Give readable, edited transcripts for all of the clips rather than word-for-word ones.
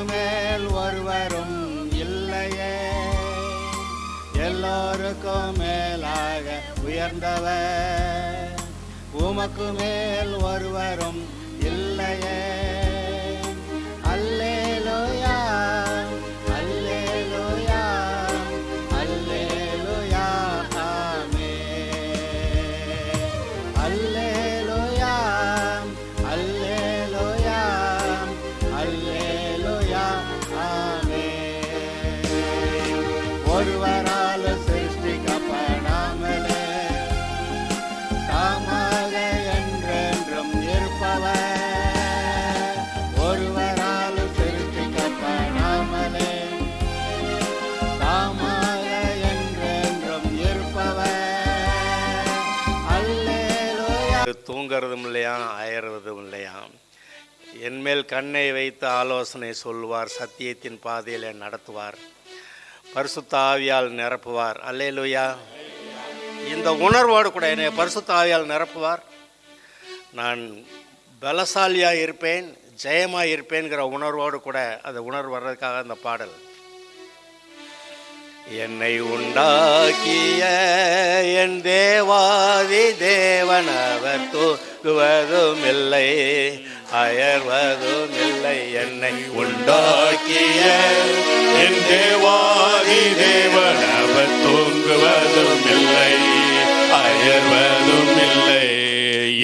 மேல் ஒருவரும் இல்லையே, எல்லோருக்கும் மேலாக உயர்ந்தவர். உமக்கு மேல் ஒருவரும் இல்லையே. அல்லேலூயா, அல்லேலூயா, அல்லேலூயா, ஆமென். அல்லேலூயா, அல்லேலூயா, அல்லேலூயா, ஆமென். ஒருவரால் சிருஷ்டிக்கப்படாமலே தாமாக என்றென்றும் இருப்பவர். ஒருவரால் சிருஷ்டிக்கப்படாமலே தாமாக என்றென்றும் இருப்பவர். அல்லேலூயா. தூங்கிறதும் இல்லையா, அயறதும் இல்லையா. என்மேல் கண்ணை வைத்து ஆலோசனை சொல்வார், சத்தியத்தின் பாதையிலே நடத்துவார், பரிசுத்த ஆவியால் நிரப்புவார். அல்லேலூயா. இந்த உணர்வோடு கூட என்னை பரிசுத்த ஆவியால் நிரப்புவார். நான் பலசாலியாக இருப்பேன், ஜெயமாக இருப்பேன்கிற உணர்வோடு கூட அந்த உணர்வு வர்றதுக்காக அந்த பாடல். என்னை உண்டாக்கிய என் தேவாதி தேவன் அவர் தூங்குவதும் இல்லை, அயர்வதும் இல்லை. என்னை உண்டாக்கிய என் தேவாதி தேவன் அவர் தூங்குவதும் இல்லை, அயர்வதும் இல்லை.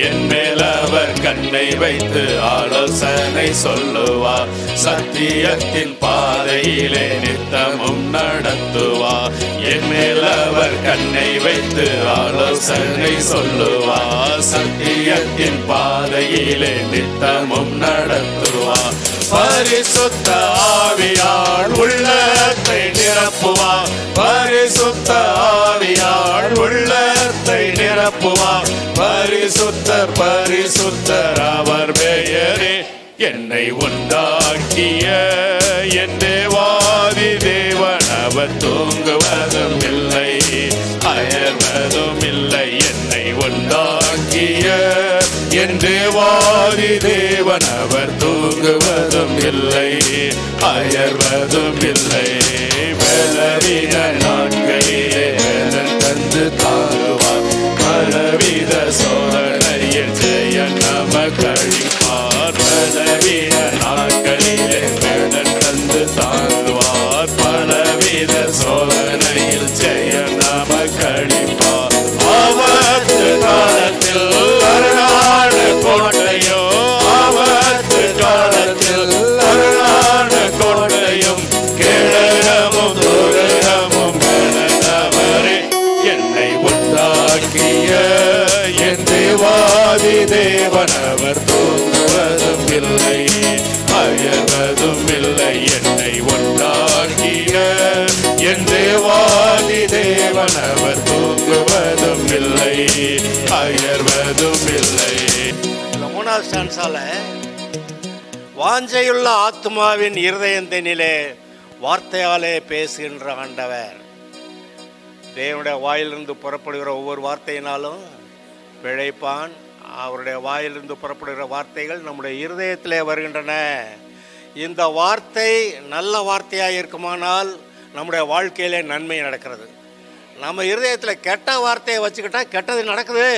என் மேல் அவர் கண்ணை வைத்து ஆலோசனை சொல்லுவார், சத்தியத்தின் பாதையிலே நித்தமும் நடத்துவார். என் மேல் அவர் கண்ணை வைத்து ஆலோசனை சொல்லுவார், சத்தியத்தின் பாதையிலே நித்தமும் நடத்துவார். பரிசுத்த ஆவியால் உள்ளத்தை நிரப்புவார், பரிசுத்த ஆவியால் உள்ளத்தை நிரப்புவார். பரிசுத்தர் பரிசுத்தர் அவர் பெயரே. என்னை உண்டாக்கிய என் தேவாதி தேவன் அவர் தூங்குவதும் இல்லை, அயர்வதும் இல்லை. என்னை உண்டாக்கிய என் தேவாதி தேவன் அவர் தூங்குவதும் இல்லை, அயர்வதும் இல்லை. பலவித நாட்களிலே பலன் தந்து தாங்குவார், பலவித சோதனையில் ஜெய நமக்களிப்பார். பலவித நாட்களிலே பலன் தந்து தாங்குவார், பலவித சோதனையில் ஜெய நமக்களிப்பார். ஆபத்து காலத்தில் அரணான கோட்டையோ, ஆபத்து காலத்தில் அரணான கோட்டையும் கிழகமும் துரகமும் எனவரே. என்னை உண்டாக்கிய என் தேவாதி தேவன் அவர் தூங்குவதும் இல்லை, அயர்வதும் இல்லை. என்னை உண்டாக்கிய என் தேவாதி தேவன் அவர் தூங்குவதும் இல்லை, அயர்வதும் இல்லை. மூணாவது ஸ்டான்ஸால வாஞ்சையுள்ள ஆத்மாவின் இருதயத்தினிலே வார்த்தையாலே பேசுகின்ற ஆண்டவர். தேவனுடைய வாயிலிருந்து புறப்படுகிற ஒவ்வொரு வார்த்தையினாலும் பிழைப்பான். அவருடைய வாயிலிருந்து புறப்படுகிற வார்த்தைகள் நம்முடைய இருதயத்திலே வருகின்றன. இந்த வார்த்தை நல்ல வார்த்தையாக இருக்குமானால் நம்முடைய வாழ்க்கையிலே நன்மை நடக்கிறது. நம்ம இருதயத்தில் கெட்ட வார்த்தையை வச்சுக்கிட்டா கெட்டது நடக்குது.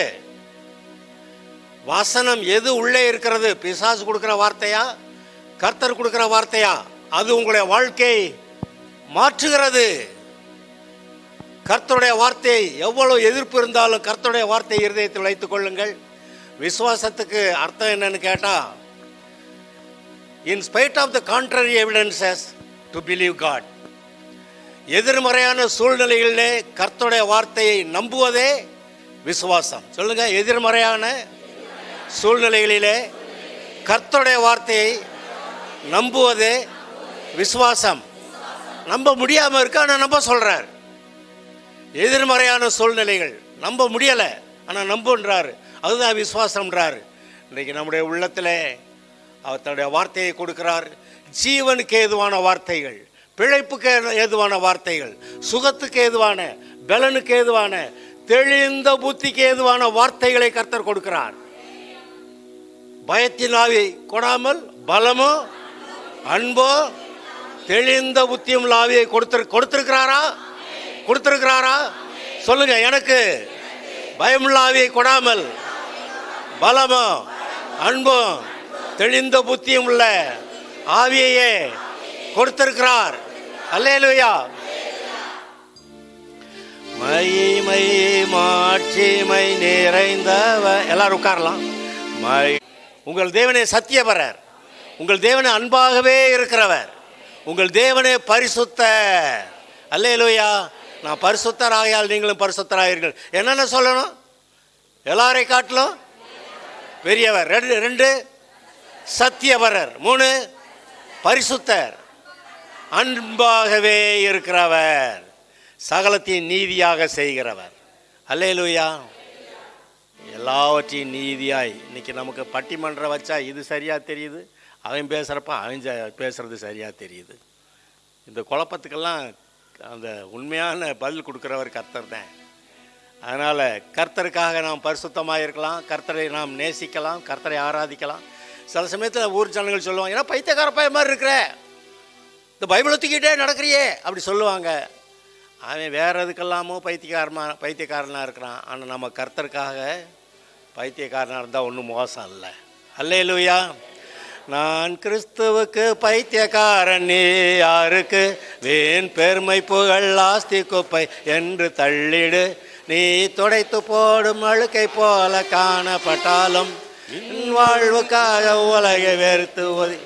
வசனம் எது உள்ளே இருக்கிறது? பிசாசு கொடுக்குற வார்த்தையா, கர்த்தர் கொடுக்குற வார்த்தையா? அது உங்களுடைய வாழ்க்கையை மாற்றுகிறது. கர்த்தருடைய வார்த்தை எவ்வளவு எதிர்ப்பு இருந்தாலும் கர்த்தருடைய வார்த்தை இருதயத்தில் வைத்துக் கொள்ளுங்கள். விசுவாசத்துக்கு அர்த்தம் என்னன்னு கேட்டா, in spite of the contrary evidences to believe God. எதிர்மறையான சூழ்நிலைகளிலே கர்த்தருடைய வார்த்தையை நம்புவதே விசுவாசம். சொல்லுங்க, எதிர்மறையான சூழ்நிலைகளிலே கர்த்தருடைய வார்த்தையை நம்புவதே விசுவாசம். நம்ப முடியாமல் இருக்க, ஆனால் நம்ப சொல்றார். எதிர்மறையான சூழ்நிலைகள் நம்ப முடியலை, ஆனால் நம்புன்றாரு. அதுதான் விசுவாசம்ன்றாரு. இன்றைக்கு நம்முடைய உள்ளத்தில் அவர் தன்னுடைய வார்த்தையை கொடுக்கிறார். ஜீவனுக்கு ஏதுவான வார்த்தைகள், பிழைப்புக்கு ஏதுவான வார்த்தைகள், சுகத்துக்கு ஏதுவான, பலனுக்கு ஏதுவான, தெளிந்த புத்திக்கு ஏதுவான வார்த்தைகளை கர்த்தர் கொடுக்கிறார். பயத்தின் ஆவி கொடாமல் பலமோ அன்போ தெளிந்த புத்தியும் ஆவியை கொடுத்திருக்கிறாரா? கொடுத்திருக்கிறாரா? சொல்லுங்க. எனக்கு பயமுள்ள ஆவியை கொடாமல் பலமும் அன்பும் தெளிந்த புத்தியும் உள்ள ஆவியையே கொடுத்திருக்கிறார். அல்லேலூயா. மகிமை மாட்சிமை நிறைந்தவர். எல்லாரும் உட்காரலாம். உங்கள் தேவனே சத்தியபரர், உங்கள் தேவனே அன்பாகவே இருக்கிறவர், உங்கள் தேவனே பரிசுத்தர். அல்லேலூயா. நான் பரிசுத்தர் ஆகையால் நீங்களும் பரிசுத்தராகிறீர்கள். என்னென்ன சொல்லணும்? எல்லாரை காட்டிலும் பெரியவர். 2 சத்தியபரர். 3 பரிசுத்தர், அன்பாகவே இருக்கிறவர், சகலத்தையும் நீதியாக செய்கிறவர். அல்லேலூயா. எல்லாவற்றையும் நீதியாய். இன்னைக்கு நமக்கு பட்டிமன்றம் வச்சா இது சரியாக தெரியுது, அவன் பேசுகிறப்ப அவன் பேசுறது சரியாக தெரியுது. இந்த குழப்பத்துக்கெல்லாம் அந்த உண்மையான பதில் கொடுக்குறவர் கர்த்தர் தான். அதனால் கர்த்தருக்காக நாம் பரிசுத்தமாக இருக்கலாம், கர்த்தரை நாம் நேசிக்கலாம், கர்த்தரை ஆராதிக்கலாம். சில சமயத்தில் ஊர் ஜனங்கள் சொல்லுவாங்க, ஏன்னா பைத்தியக்கார பையன் மாதிரி இருக்கிற, இந்த பைபிளை தூக்கிட்டே நடக்கிறியே அப்படி சொல்லுவாங்க. அவன் வேறு எதுக்கெல்லாமோ பைத்தியக்காரனாக இருக்கிறான். ஆனால் நம்ம கர்த்தருக்காக பைத்தியக்காரனாக இருந்தால் ஒன்றும் மோசம் இல்லை. அல்லேலூயா. நான் கிறிஸ்துவுக்கு பைத்தியக்காரன், நீ யாருக்கு வீண் பெருமை புகழ் ஆஸ்தி குப்பை என்று தள்ளிடு. நீ துடைத்து போடும் அழுக்கை போல காணப்பட்டாலும் வாழ்வுக்காக உலகை வெறுத்து ஒதி.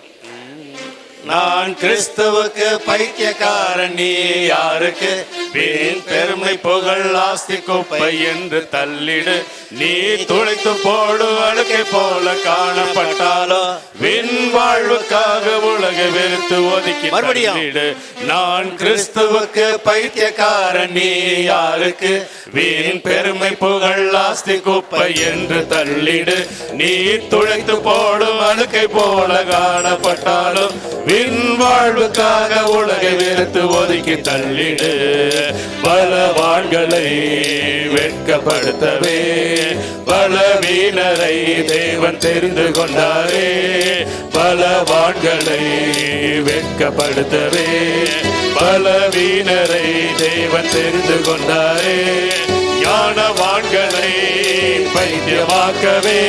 நான் கிறிஸ்துவுக்கு பைத்தியக்காரன், நீ யாருக்கு வீண் பெருமை புகழ் ஆஸ்தி குப்பை என்று தள்ளிடு. நீ துளைத்து போடு அழுக்கை போல காணப்பட்டாலோ விண் வாழ்வுக்காக உலகை வெறுத்து ஒதுக்கி தள்ளிடு. நான் கிறிஸ்துவுக்கு பைத்தியக்காரன், நீ யாருக்கு வீண் பெருமை புகழ் ஆஸ்தி குப்பை என்று தள்ளிடு. நீ துளைத்து போடும் அழுக்கை போல காணப்பட்டாலும் விண் வாழ்வுக்காக உலகை வெறுத்து ஒதுக்கி தள்ளிடு. பலவான்களை வெட்கப்படுத்தவே பலவீனரை தேவன் தெரிந்து கொண்டாரே. பலவான்களை வெட்கப்படுத்தவே பலவீனரை தேவன் தெரிந்து கொண்டாரே. ஞானவான்களை பைத்தியமாக்கவே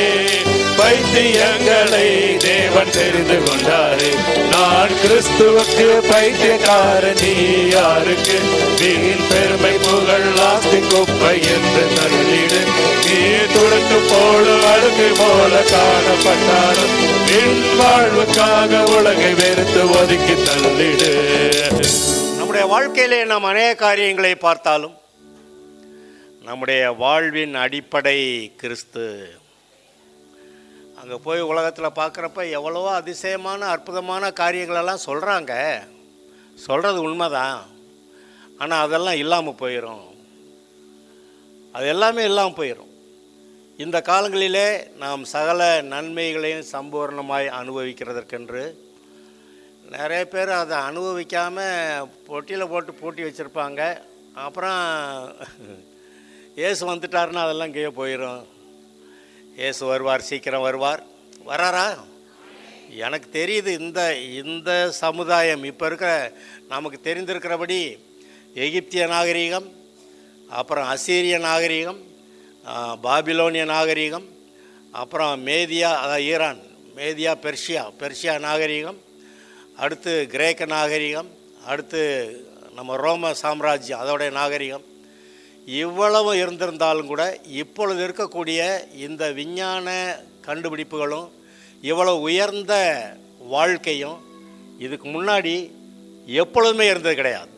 பைத்தியங்களை தேவன் தெரிந்து கொண்டாரே. நான் கிறிஸ்துவுக்கு பைத்தியக்காரன், நீ யாருக்கு வீண் பெருமை புகழ் ஆஸ்தி குப்பை என்று தள்ளிடு. நீ துடைத்து போடு அழுக்கை போல காணப்பட்டாலும் விண் வாழ்வுக்காக உலகை வெறுத்து ஒதுக்கி தள்ளிடு. நம்முடைய வாழ்க்கையிலே நாம் அநேக காரியங்களை பார்த்தாலும் நம்முடைய வாழ்வின் அடிப்படை கிறிஸ்து. அங்கே போய் உலகத்தில் பார்க்குறப்ப எவ்வளவோ அதிசயமான அற்புதமான காரியங்களெல்லாம் சொல்கிறாங்க, சொல்கிறது உண்மைதான். ஆனால் அதெல்லாம் இல்லாமல் போயிடும், அது எல்லாமே இல்லாமல் போயிடும். இந்த காலங்களிலே நாம் சகல நன்மைகளையும் சம்பூர்ணமாய் அனுபவிக்கிறதற்கென்று நிறைய பேர் அதை அனுபவிக்காமல் பொட்டியில் போட்டு பூட்டி வச்சுருப்பாங்க. அப்புறம் இயேசு வந்துட்டாருன்னா அதெல்லாம் கீழே போயிடும். இயேசு வருவார், சீக்கிரம் வருவார். வராரா? எனக்கு தெரியுது இந்த சமுதாயம் இப்போ இருக்கிற நமக்கு தெரிந்திருக்கிறபடி எகிப்திய நாகரீகம், அப்புறம் அசீரிய நாகரீகம், பாபிலோனிய நாகரீகம், அப்புறம் மேதியா, அதாவது ஈரான், மேதியா பெர்ஷியா நாகரீகம், அடுத்து கிரேக்க நாகரீகம், அடுத்து நம்ம ரோம சாம்ராஜ்யம் அதோடைய நாகரீகம். இவ்வளவு இருந்திருந்தாலும் கூட இப்பொழுது இருக்கக்கூடிய இந்த விஞ்ஞான கண்டுபிடிப்புகளும் இவ்வளவு உயர்ந்த வாழ்க்கையும் இதுக்கு முன்னாடி எப்பொழுதுமே இருந்தது கிடையாது.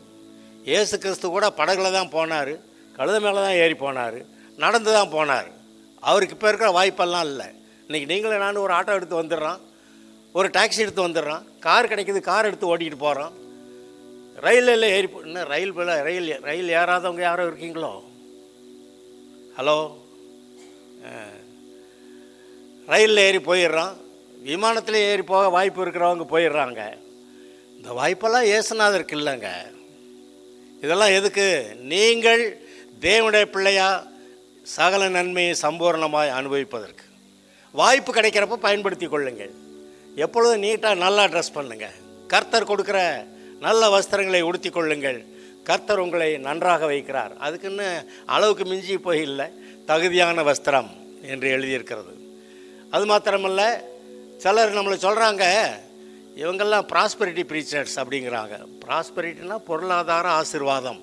இயேசு கிறிஸ்து கூட படகுல தான் போனார், கழுத மேலே தான் ஏறி போனார், நடந்து தான் போனார். அவருக்கு இப்போ இருக்கிற வாய்ப்பெல்லாம் இல்லை. இன்றைக்கி நீங்களும் நானும் ஒரு ஆட்டோ எடுத்து வந்துடுறான், ஒரு டாக்ஸி எடுத்து வந்துடுறான், கார் கிடைக்கிது, கார் எடுத்து ஓட்டிகிட்டு போகிறோம். ரயிலில் ஏறி இன்னும் ரயில் ஏறாதவங்க யாரோ இருக்கீங்களோ? ஹலோ, ரயிலில் ஏறி போயிடுறான், விமானத்தில் ஏறி போக வாய்ப்பு இருக்கிறவங்க போயிடுறாங்க. இந்த வாய்ப்பெல்லாம் இயேசுநாதருக்கு இல்லைங்க. இதெல்லாம் எதுக்கு? நீங்கள் தேவனுடைய பிள்ளையா சகல நன்மையை சம்பூர்ணமாய் அனுபவிப்பதற்கு. வாய்ப்பு கிடைக்கிறப்ப பயன்படுத்தி கொள்ளுங்கள். எப்பொழுதும் நீட்டாக நல்லா ட்ரெஸ் பண்ணுங்க. கர்த்தர் கொடுக்குற நல்ல வஸ்திரங்களை உடுத்தி கொள்ளுங்கள், கர்த்தர் உங்களை நன்றாக வைக்கிறார். அதுக்குன்னு அளவுக்கு மிஞ்சி போய் இல்லை, தகுதியான வஸ்திரம் என்று எழுதியிருக்கிறது. அது மாத்திரமல்ல, சிலர் நம்மளை சொல்கிறாங்க, இவங்கெல்லாம் ப்ராஸ்பெரிட்டி ப்ரீச்சர்ஸ் அப்படிங்கிறாங்க. ப்ராஸ்பெரிட்டினா பொருளாதார ஆசீர்வாதம்.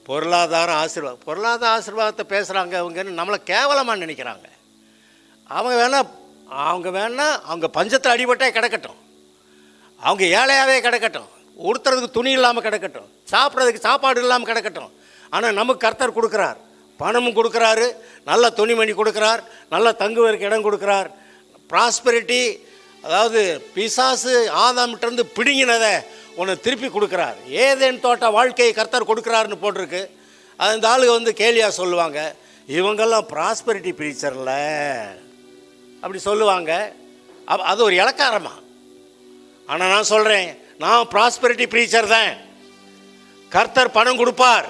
பொருளாதார ஆசீர்வாதத்தை பேசுகிறாங்க அவங்கன்னு நம்மளை கேவலமாக நினைக்கிறாங்க. அவங்க வேணா அவங்க பஞ்சத்தில் அடிபட்டே கிடக்கட்டும், அவங்க ஏழையாகவே கிடக்கட்டும், உடுத்துறதுக்கு துணி இல்லாமல் கிடக்கட்டும், சாப்பிட்றதுக்கு சாப்பாடு இல்லாமல் கிடக்கட்டும். ஆனால் நமக்கு கர்த்தர் கொடுக்குறார், பணமும் கொடுக்குறாரு, நல்ல துணிமணி கொடுக்குறார், நல்ல தங்குவதற்கு இடம் கொடுக்குறார். ப்ராஸ்பெரிட்டி, அதாவது பிசாசு ஆதாமிட்டிருந்து பிடுங்கினதை உன்னை திருப்பி கொடுக்குறார். ஏதேன் தோட்ட வாழ்க்கையை கர்த்தர் கொடுக்குறாருன்னு போட்டிருக்கு. அது இந்த ஆளுங்க கேலியாக சொல்லுவாங்க, இவங்கெல்லாம் ப்ராஸ்பெரிட்டி ப்ரீச்சரில் அப்படி சொல்லுவாங்க. அது ஒரு இலக்காரமா? ஆனால் நான் சொல்கிறேன், நான் ப்ராஸ்பெரிட்டி ப்ரீச்சர் தான். கர்த்தர் பணம் கொடுப்பார்,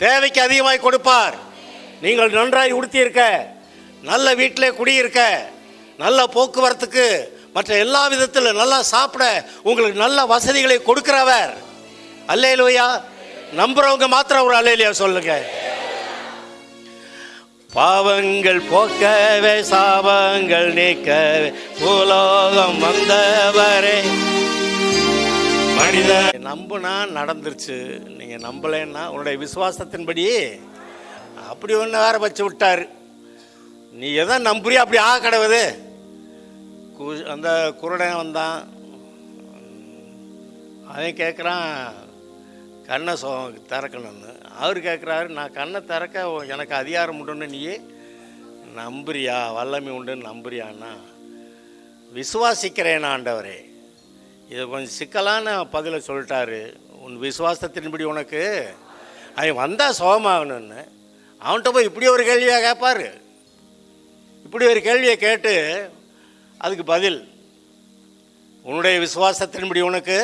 தேவைக்கு அதிகமாய் கொடுப்பார். நீங்கள் நன்றாய் உடுத்தியிருக்க, நல்ல வீட்டிலே குடியிருக்க, நல்ல போக்குவரத்துக்கு, மற்ற எல்லா விதத்திலும் நல்லா சாப்பிட உங்களுக்கு நல்ல வசதிகளை கொடுக்கிறவர். அல்லேலூயா. நம்புறவங்க மாத்திரம் ஒரு அல்லேலூயா சொல்லுங்க. பாவங்கள் போக்கவே சாபங்கள் நீக்கவே பூலோகம் வந்தவரே. மனித நம்புனா நடந்துருச்சு, நீங்கள் நம்பலைன்னா உன்னுடைய விசுவாசத்தின்படி அப்படி ஒன்று வேற வச்சு விட்டார். நீ எதை நம்புறியா அப்படி ஆக கிடவுது. அந்த குருடன் வந்தான், அவன் கேட்குறான் கண்ணை திறக்கணும்னு. அவர் கேட்குறாரு, நான் கண்ணை திறக்க எனக்கு அதிகாரம் உண்டுன்னு நீ நம்புறியா, வல்லமை உண்டுன்னு நம்புறியான்னா? விசுவாசிக்கிறேன் ஆண்டவரே. இது கொஞ்சம் சிக்கலான பதிலை சொல்லிட்டாரு. உன் விசுவாசத்தின்படி உனக்கு அவன் வந்தால் சுகமாகணும்னு. அவன்கிட்ட போய் இப்படி ஒரு கேள்வியாக கேட்பார். இப்படி ஒரு கேள்வியை கேட்டு அதுக்கு பதில், உன்னுடைய விசுவாசத்தின்படி உனக்கு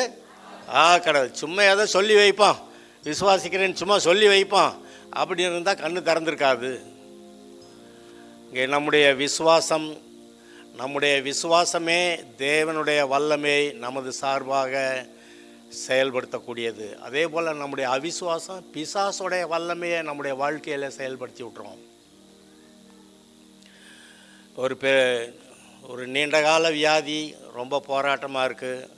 கடவுள் சும்மா ஏதோ சொல்லி வைப்பான், விசுவாசிக்கிறேன்னு சும்மா சொல்லி வைப்பான். அப்படி இருந்தால் கண்ணு திறந்துருக்காது. இங்கே நம்முடைய விசுவாசமே தேவனுடைய வல்லமை நமது சார்பாக செயல்படுத்தக்கூடியது. அதே போல் நம்முடைய அவிசுவாசம் பிசாசுடைய வல்லமையை நம்முடைய வாழ்க்கையில் செயல்படுத்தி விட்டுறோம். ஒரு நீண்டகால வியாதி, ரொம்ப போராட்டமாக இருக்குது.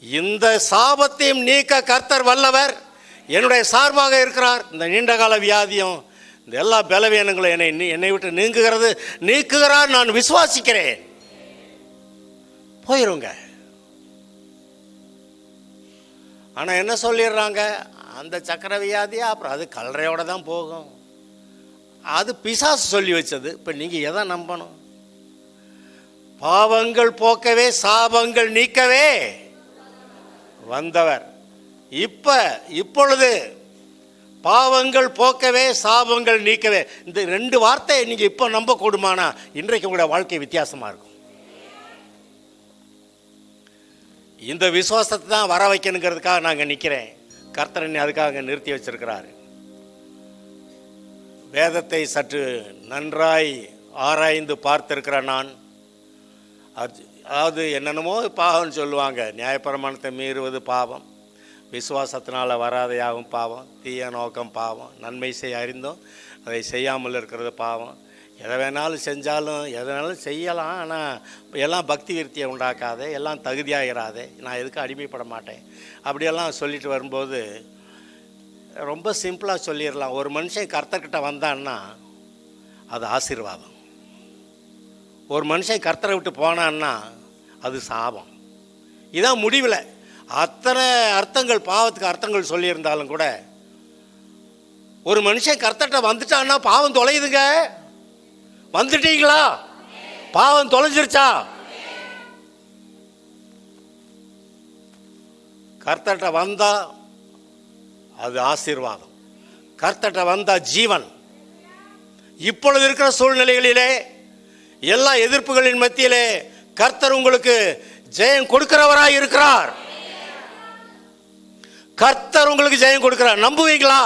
இந்த சாபத்தையும் நீக்க கர்த்தர் வல்லவர், என்னுடைய சார்பாக இருக்கிறார். இந்த நீண்டகால வியாதியும் இந்த எல்லா பலவீனங்களும் என்னை விட்டு நீக்குகிறார். நான் விசுவாசிக்கிறேன். போயிருங்க. ஆனால் என்ன சொல்லிடுறாங்க, அந்த சக்கர வியாதியா அப்புறம் அது கல்லறையோட தான் போகும், அது பிசாசு சொல்லி வச்சது. இப்போ நீங்கள் எதை நம்பணும்? பாவங்கள் போக்கவே சாபங்கள் நீக்கவே வந்தவர். இப்பொழுது பாவங்கள் போக்கவே சாபங்கள் நீக்கவே, இந்த ரெண்டு வார்த்தையை நீங்கள் இப்போ நம்ப கூடுமானா இன்றைக்கு உங்களுடைய வாழ்க்கை வித்தியாசமாக இருக்கும். இந்த விசுவாசத்தை தான் வர வைக்கணுங்கிறதுக்காக நாங்கள் நிற்கிறேன். கர்த்தரன் அதுக்காக நிறுத்தி வச்சிருக்கிறாரு. வேதத்தை சற்று நன்றாய் ஆராய்ந்து பார்த்திருக்கிற நான், அதாவது என்னென்னமோ பாவம்னு சொல்லுவாங்க. நியாயப்பிரமாணத்தை மீறுவது பாவம், விசுவாசத்தினால் வராதையாகும் பாவம், தீய நோக்கம் பாவம், நன்மை செய்ய அறிந்தோம் அதை செய்யாமல் இருக்கிறது பாவம். எதை வேணாலும் செஞ்சாலும் எதனாலும் செய்யலாம், ஆனால் எல்லாம் பக்தி விருத்தியை உண்டாக்காதே, எல்லாம் தகுதியாகிறாதே, நான் எதுக்கும் அடிமைப்பட மாட்டேன் அப்படியெல்லாம் சொல்லிட்டு வரும்போது ரொம்ப சிம்பிளாக சொல்லிடலாம். ஒரு மனுஷன் கர்த்தர்கிட்ட வந்தான்னா அது ஆசீர்வாதம். ஒரு மனுஷன் கர்த்தரை விட்டு போனான்னா அது சாபம். இதான் முடிவில். அத்தனை அர்த்தங்கள், பாவத்துக்கு அர்த்தங்கள் சொல்லியிருந்தாலும் கூட ஒரு மனுஷன் கர்த்தர்கிட்ட வந்துட்டான்னா பாவம் தொலையுதுங்க. வந்துட்டீங்களா? பாவம் தொலைஞ்சிருச்சா? கர்த்தர்கிட்ட வந்தா அது ஆசீர்வாதம். கர்த்தர்கிட்ட வந்தா ஜீவன். இப்பொழுது இருக்கிற சூழ்நிலைகளிலே, எல்லா எதிர்ப்புகளின் மத்தியிலே கர்த்தர் உங்களுக்கு ஜெயம் கொடுக்கிறவராய் இருக்கிறார். கர்த்தர் உங்களுக்கு ஜெயம் கொடுக்கிறார். நம்புவீங்களா?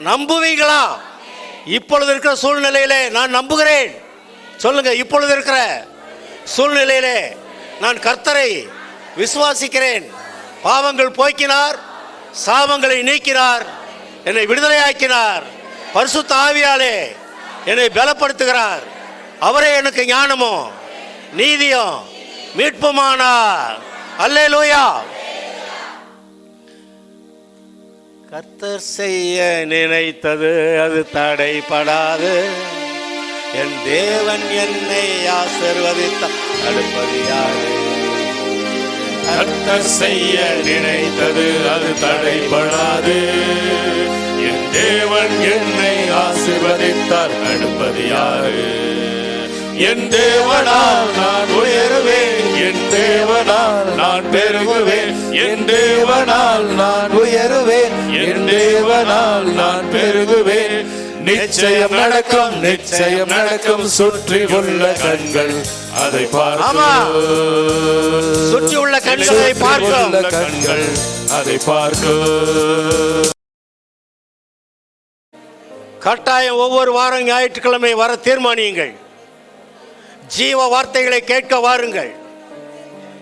நம்புவீங்களா? இப்பொழுது இருக்கிற சூழ்நிலையிலே நான் நம்புகிறேன் சொல்லுங்க. இப்பொழுது இருக்கிற சூழ்நிலையிலே நான் கர்த்தரை விசுவாசிக்கிறேன். பாவங்கள் போக்கினார், சாபங்களை நீக்கினார், என்னை விடுதலையாக்கினார். பரிசுத்த ஆவியாலே என்னை பலப்படுத்துகிறார். அவரே எனக்கு ஞானமும் நீதியும் மீட்புமானார். அல்லேலூயா. கர்த்தர் செய்ய நினைத்தது அது தடைபடாது. என் தேவன் என்னை ஆசீர்வதித்தார், தடுப்பது யாரு? கர்த்தர் செய்ய நினைத்தது அது தடைபடாது. என் தேவன் என்னை ஆசீர்வதித்தார், தடுப்பது யாரு? என் தேவனால் நான் உயருவேன், என் தேவனால் நான் பெருகுவேன், என் தேவனால் நான் உயருவேன், என் தேவனால் நான் பெருகுவேன். நிச்சயம் நடக்கும், நிச்சயம் நடக்கும். சுற்றி உள்ள கண்கள் அதை பார்க்கும், சுற்றி உள்ள கண்களை பார்க்கும், கண்கள் அதை பார்க்கும். கட்டாயம் ஒவ்வொரு வாரம் ஞாயிற்றுக்கிழமை வர தீர்மானியுங்கள். ஜீவ வார்த்தைகளை கேட்க வாருங்கள்.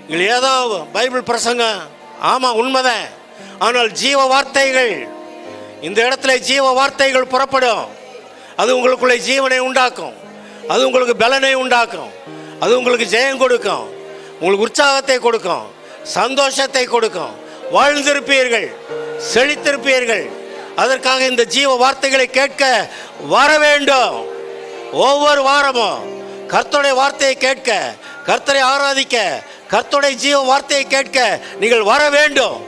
நீங்கள் ஏதோ பைபிள் பிரசங்கம், ஆமாம் உண்மைதான், ஆனால் ஜீவ வார்த்தைகள், இந்த இடத்துல ஜீவ வார்த்தைகள் புறப்படும். அது உங்களுக்குள்ளே ஜீவனை உண்டாக்கும், அது உங்களுக்கு பலனை உண்டாக்கும், அது உங்களுக்கு ஜெயம் கொடுக்கும், உங்களுக்கு உற்சாகத்தை கொடுக்கும், சந்தோஷத்தை கொடுக்கும். வாழ்ந்திருப்பீர்கள், செழித்திருப்பீர்கள். அதற்காக இந்த ஜீவ வார்த்தைகளை கேட்க வர வேண்டும். ஒவ்வொரு வாரமும் கர்த்தருடைய வார்த்தையை கேட்க, கர்த்தரை ஆராதிக்க, கர்த்தருடைய ஜீவ வார்த்தையை கேட்க நீங்கள் வர வேண்டும்.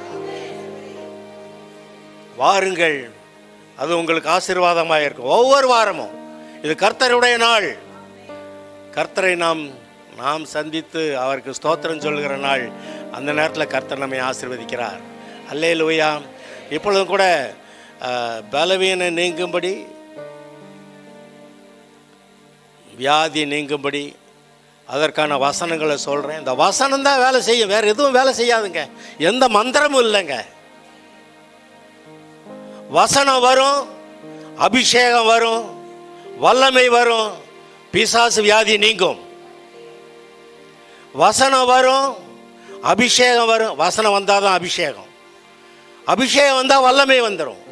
வாருங்கள், அது உங்களுக்கு ஆசீர்வாதமாக இருக்கும். ஒவ்வொரு வாரமும் இது கர்த்தருடைய நாள். கர்த்தரை நாம் சந்தித்து அவருக்கு ஸ்தோத்திரம் சொல்கிற நாள். அந்த நேரத்தில் கர்த்தர் நம்மை ஆசீர்வதிக்கிறார். அல்லேலூயா. இப்பொழுதும் கூட பலவீனம் நீங்கும்படி, வியாதி நீங்கும்படி அதற்கான வசனங்களை சொல்கிறேன். இந்த வசனம் தான் வேலை செய்யும், வேறு எதுவும் வேலை செய்யாதுங்க. எந்த மந்திரமும் இல்லைங்க. வசனம் வரும், அபிஷேகம் வரும், வல்லமை வரும், பிசாசு வியாதி நீங்கும். வசனம் வரும், அபிஷேகம் வரும். வசனம் வந்தால் தான் அபிஷேகம், அபிஷேகம் வந்தால் வல்லமை வந்துடும்.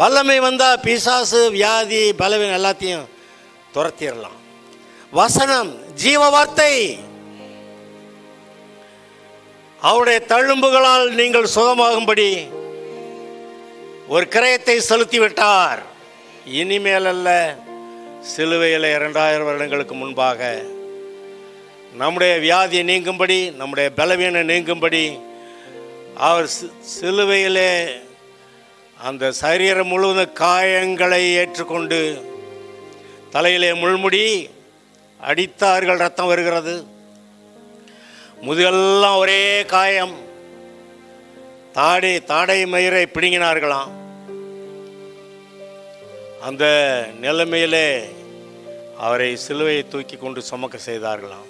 வல்லமை வந்தால் பிசாசு வியாதி பலவீனம் எல்லாத்தையும் துரத்திடலாம். வசனம் ஜீவ வார்த்தை. அவருடைய தழும்புகளால் நீங்கள் சுகமாகும்படி ஒரு கிரயத்தை செலுத்தி விட்டார். இனிமேல் அல்ல, சிலுவையில் 2000 வருடங்களுக்கு முன்பாக நம்முடைய வியாதி நீங்கும்படி, நம்முடைய பலவீனம் நீங்கும்படி அவர் சிலுவையிலே அந்த சரீரம் முழுவதும் காயங்களை ஏற்றுக்கொண்டு, தலையிலே முள்முடி அடித்தார்கள், ரத்தம் வருகிறது, முதுகெல்லாம் ஒரே காயம், தாடை மயிரை பிடுங்கினார்களாம். அந்த நிலைமையிலே அவரை சிலுவையை தூக்கி கொண்டு சுமக்க செய்தார்களாம்.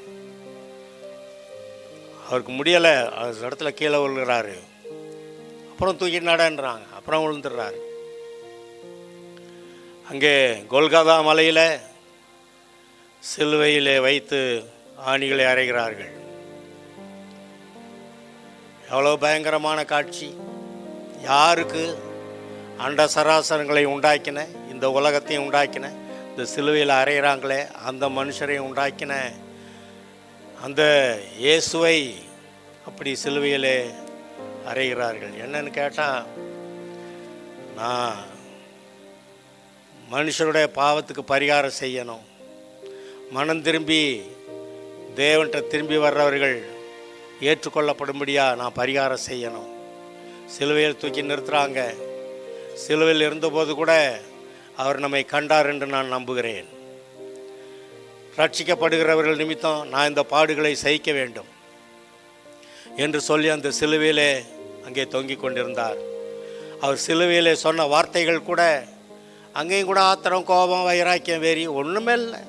அவருக்கு முடியலை, அந்த இடத்துல கீழே விழுகிறாரு. அப்புறம் தூக்கி நடன்றாங்க, அப்புறம் விழுந்துடுறாரு. அங்கே கொல்கதா மலையில் சிலுவையிலே வைத்து ஆணிகளை அறைகிறார்கள். எவ்வளோ பயங்கரமான காட்சி! யாருக்கு? அண்ட சராசரங்களை உண்டாக்கின, இந்த உலகத்தையும் உண்டாக்கின, இந்த சிலுவையில் அறைகிறாங்களே அந்த மனுஷரையும் உண்டாக்கின அந்த இயேசுவை அப்படி சிலுவையிலே அறைகிறார்கள். என்னன்னு கேட்டால், நான் மனுஷருடைய பாவத்துக்கு பரிகாரம் செய்யணும், மனம் திரும்பி தேவன்கிட்ட திரும்பி வர்றவர்கள் ஏற்றுக்கொள்ளப்படும்படியா நான் பரிகாரம் செய்யணும். சிலுவையில் தூக்கி நிறுத்துகிறாங்க. சிலுவையில் இருந்தபோது கூட அவர் நம்மை கண்டார் என்று நான் நம்புகிறேன். ரட்சிக்கப்படுகிறவர்கள் நிமித்தம் நான் இந்த பாடுகளை சகிக்க வேண்டும் என்று சொல்லி அந்த சிலுவையிலே அங்கே தொங்கிக் கொண்டிருந்தார். அவர் சிலுவையிலே சொன்ன வார்த்தைகள் கூட, அங்கேயும் கூட ஆத்திரம், கோபம், வைராக்கியம், வெறி ஒன்றுமே இல்லை.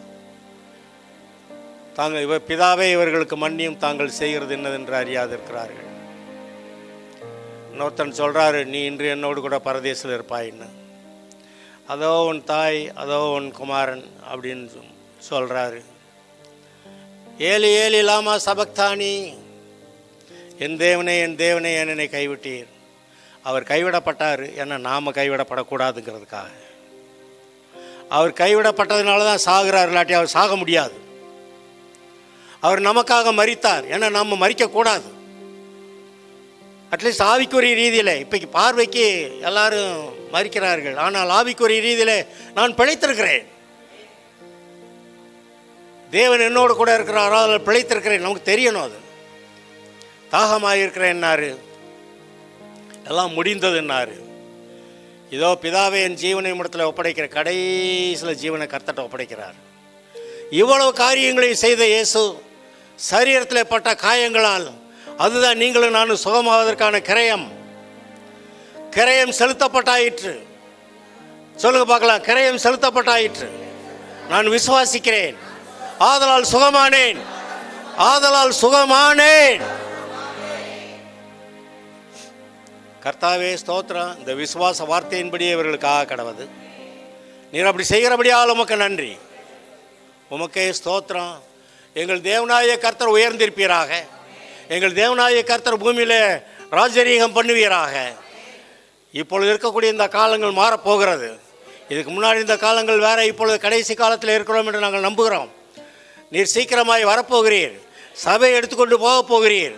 தாங்கள் பிதாவே இவர்களுக்கு மன்னியும், தாங்கள் செய்கிறது என்னதென்று அறியாதிருக்கிறார்கள். இன்னொருத்தன் சொல்கிறாரு, நீ இன்று என்னோடு கூட பரதேசில் இருப்பாயின்னு. அதோ உன் தாய், அதோ உன் குமாரன் அப்படின்னு சொல்கிறாரு. ஏலி ஏலி லாமா சபக்தானி, என் தேவனே ஏன் என்னை கைவிட்டீர். அவர் கைவிடப்பட்டார், ஏன்னா நாம் கைவிடப்படக்கூடாதுங்கிறதுக்காக. அவர் கைவிடப்பட்டதுனால தான் சாகிறார், இல்லாட்டி அவர் சாக முடியாது. அவர் நமக்காக மரித்தார், ஏன்னா நாம் மரிக்கக்கூடாது. அட்லீஸ்ட் ஆவிக்குரிய ரீதியில் இப்போக்கு பார்வைக்கு எல்லாரும் மரிக்கிறார்கள், ஆனால் ஆவிக்குரிய ரீதியில் நான் பிழைத்திருக்கிறேன். தேவன் என்னோடு கூட இருக்கிறாரோ அதில் பிழைத்திருக்கிறேன், நமக்கு தெரியணும். அது தாகமாக இருக்கிறேன்னாரு, எல்லாம் முடிந்ததுன்னாரு. இதோ பிதாவே என் ஜீவனை இடத்துல ஒப்படைக்கிற, கடைசியில் ஜீவனை கர்த்தர்ட்ட ஒப்படைக்கிறார். இவ்வளவு காரியங்களையும் செய்த இயேசு சரீரத்தில் பட்ட காயங்களால், அதுதான் நீங்களும் நானும் சுகமாவதற்கான கிரயம் செலுத்தப்பட்டாயிற்று. சொல்லுங்க பார்க்கலாம், கிரயம் செலுத்தப்பட்டாயிற்று. நான் விசுவாசிக்கிறேன், ஆதலால் சுகமானேன். கர்த்தாவே ஸ்தோத்திரம். இந்த விசுவாச வார்த்தையின்படியே இவர்களுக்காக கடவுது. நீர் அப்படி செய்கிறபடியால் உமக்கு நன்றி, உமக்கே ஸ்தோத்திரம். எங்கள் தேவனாய கர்த்தர் உயர்ந்திருப்பீராக. எங்கள் தேவனாய கர்த்தர் பூமியில் ராஜரீகம் பண்ணுவீராக. இப்பொழுது இருக்கக்கூடிய இந்த காலங்கள் மாறப்போகிறது. இதுக்கு முன்னாடி இந்த காலங்கள் வேற, இப்பொழுது கடைசி காலத்தில் இருக்கிறோம் என்று நாங்கள் நம்புகிறோம். நீர் சீக்கிரமாய் வரப்போகிறீர், சபையை எடுத்துக்கொண்டு போக போகிறீர்.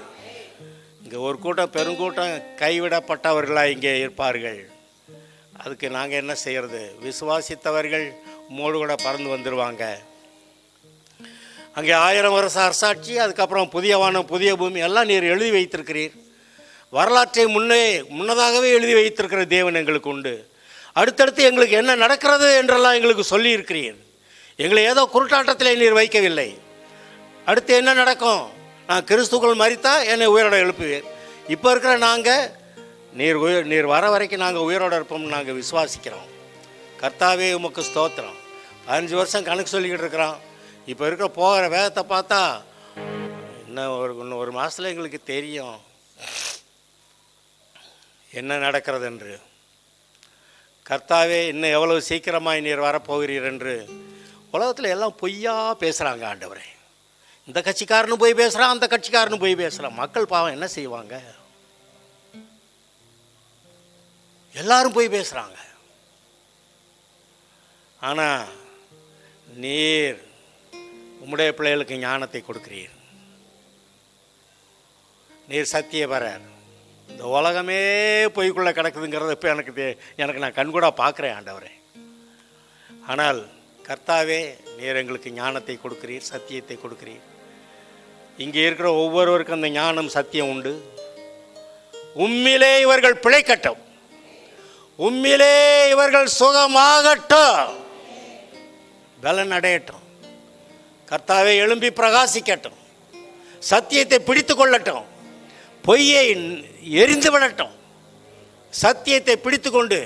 இங்கே ஒரு கூட்டம், பெருங்கூட்டம் கைவிடப்பட்டவர்களாக இங்கே இருப்பார்கள். அதுக்கு நாங்கள் என்ன செய்கிறது? விசுவாசித்தவர்கள் மோடு கூட பறந்து வந்துடுவாங்க. அங்கே 1000 வருஷம் அரசாட்சி, அதுக்கப்புறம் புதிய வானம் புதிய பூமி எல்லாம் நீர் எழுதி வைத்திருக்கிறீர். வரலாற்றை முன்னதாகவே எழுதி வைத்திருக்கிற தேவன் எங்களுக்கு உண்டு. அடுத்தடுத்து எங்களுக்கு என்ன நடக்கிறது என்றெல்லாம் எங்களுக்கு சொல்லி இருக்கிறீர். எங்களை ஏதோ குருட்டாட்டத்தில் நீர் வைக்கவில்லை. அடுத்து என்ன நடக்கும்? நான் கிறிஸ்துக்குள் மரித்தா என்னை உயிரோட எழுப்புவேன். இப்போ இருக்கிற நாங்கள் நீர் வர வரைக்கும் நாங்கள் உயிரோடு இருப்போம்னு நாங்கள் விசுவாசிக்கிறோம். கர்த்தாவே உமக்கு ஸ்தோத்திரம். 15 வருஷம் கணக்கு சொல்லிக்கிட்டு இருக்கிறோம். இப்போ இருக்கிற போகிற வேகத்தை பார்த்தா இன்னும் ஒரு மாதத்தில் எங்களுக்கு தெரியும் என்ன நடக்கிறது என்று. கர்த்தாவே இன்னும் எவ்வளவு சீக்கிரமாய் நீர் வரப்போகிறீர் என்று. உலகத்தில் எல்லாம் பொய்யா பேசுகிறாங்க ஆண்டவரே. இந்த கட்சிக்காரனும் போய் பேசுகிறான், அந்த கட்சிக்காரனும் போய் பேசுகிறான். மக்கள் பாவம் என்ன செய்வாங்க? எல்லாரும் போய் பேசுகிறாங்க. ஆனால் நீர் உம்முடைய பிள்ளைகளுக்கு ஞானத்தை கொடுக்கிறீர். நீர் சத்தியபரர். இந்த உலகமே பொய்க்குள்ளே கிடக்குதுங்கிறத இப்போ எனக்கு நான் கண்கூட பார்க்குறேன் ஆண்டவரே. ஆனால் கர்த்தாவே நீர் எங்களுக்கு ஞானத்தை கொடுக்கிறீர், சத்தியத்தை கொடுக்கிறீர். இங்கே இருக்கிற ஒவ்வொருவருக்கும் அந்த ஞானம் சத்தியம் உண்டு. உம்மிலே இவர்கள் பிழைக்கட்டும், உம்மிலே இவர்கள் சுகமாகட்டும், பலன் அடையட்டும். கர்த்தாவே எழும்பி பிரகாசிக்கட்டும், சத்தியத்தை பிடித்து கொள்ளட்டும், பொய்யை எரிந்து விடட்டும், சத்தியத்தை பிடித்து கொண்டு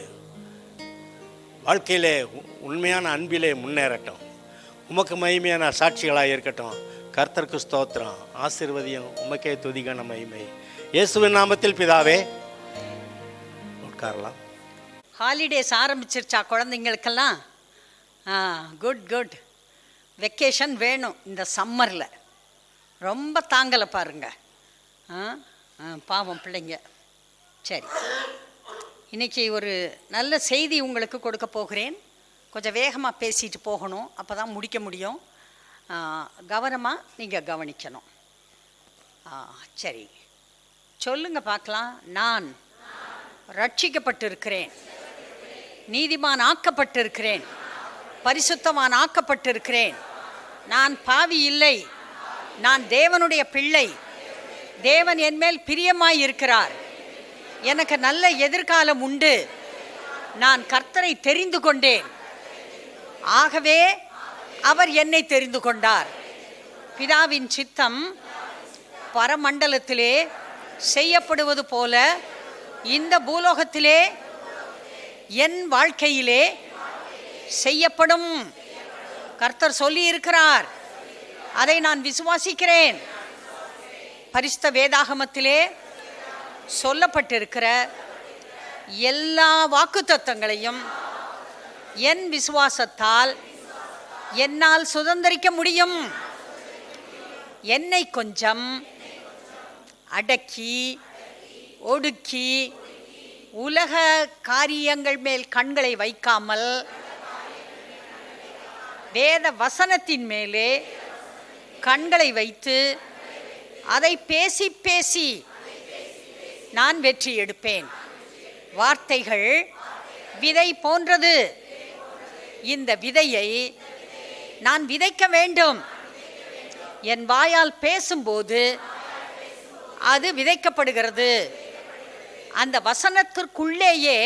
வாழ்க்கையிலே உண்மையான அன்பிலே முன்னேறட்டும். உமக்கு மகிமையான சாட்சிகளாக இருக்கட்டும். கர்த்தருக்கு ஸ்தோத்திரம், ஆசீர்வதியும். உமக்கே துதிகான மகிமை. இயேசுவின் நாமத்தில் பிதாவே. உட்காரலாம். ஹாலிடேஸ் ஆரம்பிச்சிருச்சா குழந்தைங்களுக்கெல்லாம்? குட். வெக்கேஷன் வேணும் இந்த சம்மரில். ரொம்ப தாங்கலை பாருங்க. பாவம் பிள்ளைங்க. சரி, இன்றைக்கி ஒரு நல்ல செய்தி உங்களுக்கு கொடுக்க போகிறேன். கொஞ்சம் வேகமாக பேசிட்டு போகணும், அப்போ தான் முடிக்க முடியும். கவனமாக நீங்கள் கவனிக்கணும். சரி, சொல்லுங்க பார்க்கலாம். நான் ரட்சிக்கப்பட்டிருக்கிறேன், நீதிமான் ஆக்கப்பட்டிருக்கிறேன், பரிசுத்தவான் ஆக்கப்பட்டிருக்கிறேன். நான் பாவி இல்லை, நான் தேவனுடைய பிள்ளை. தேவன் என்மேல் பிரியமாய் இருக்கிறார். எனக்கு நல்ல எதிர்காலம் உண்டு. நான் கர்த்தரை தெரிந்து கொண்டேன், ஆகவே அவர் என்னை தெரிந்து கொண்டார். பிதாவின் சித்தம் பரமண்டலத்திலே செய்யப்படுவது போல இந்த பூலோகத்திலே என் வாழ்க்கையிலே செய்யப்படும். கர்த்தர் சொல்லி இருக்கிறார், அதை நான் விசுவாசிக்கிறேன். பரிசுத்த வேதாகமத்திலே சொல்லப்பட்டிருக்கிற எல்லா வாக்குத்தத்தங்களையும் என் விசுவாசத்தால் என்னால் சுதந்திரிக்க முடியும். என்னை கொஞ்சம் அடக்கி ஒடுக்கி உலக காரியங்கள் மேல் கண்களை வைக்காமல் வேத வசனத்தின் மேலே கண்களை வைத்து அதை பேசி பேசி நான் வெற்றி எடுப்பேன். வார்த்தைகள் விதை போன்றது. இந்த விதையை நான் விதைக்க வேண்டும். என் வாயால் பேசும்போது அது விதைக்கப்படுகிறது. அந்த வசனத்திற்குள்ளேயே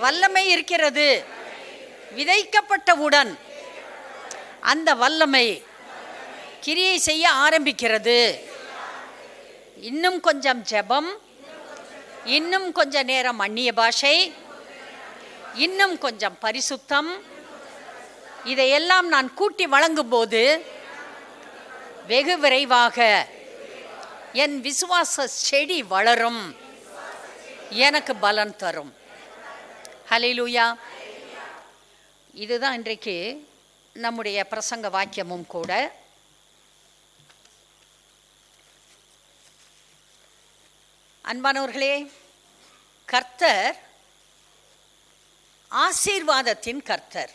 வல்லமை இருக்கிறது. விதைக்கப்பட்டவுடன் அந்த வல்லமை கிரியை செய்ய ஆரம்பிக்கிறது. இன்னும் கொஞ்சம் ஜெபம், இன்னும் கொஞ்ச நேரம் அந்நிய பாஷை, இன்னும் கொஞ்சம் பரிசுத்தம், இதையெல்லாம் நான் கூட்டி வழங்கும்போது வெகு விரைவாக என் விசுவாச செடி வளரும், எனக்கு பலன் தரும். ஹல்லேலூயா. இதுதான் இன்றைக்கு நம்முடைய பிரசங்க வாக்கியமும் கூட. அன்பானவர்களே, கர்த்தர் ஆசீர்வாதத்தின் கர்த்தர்.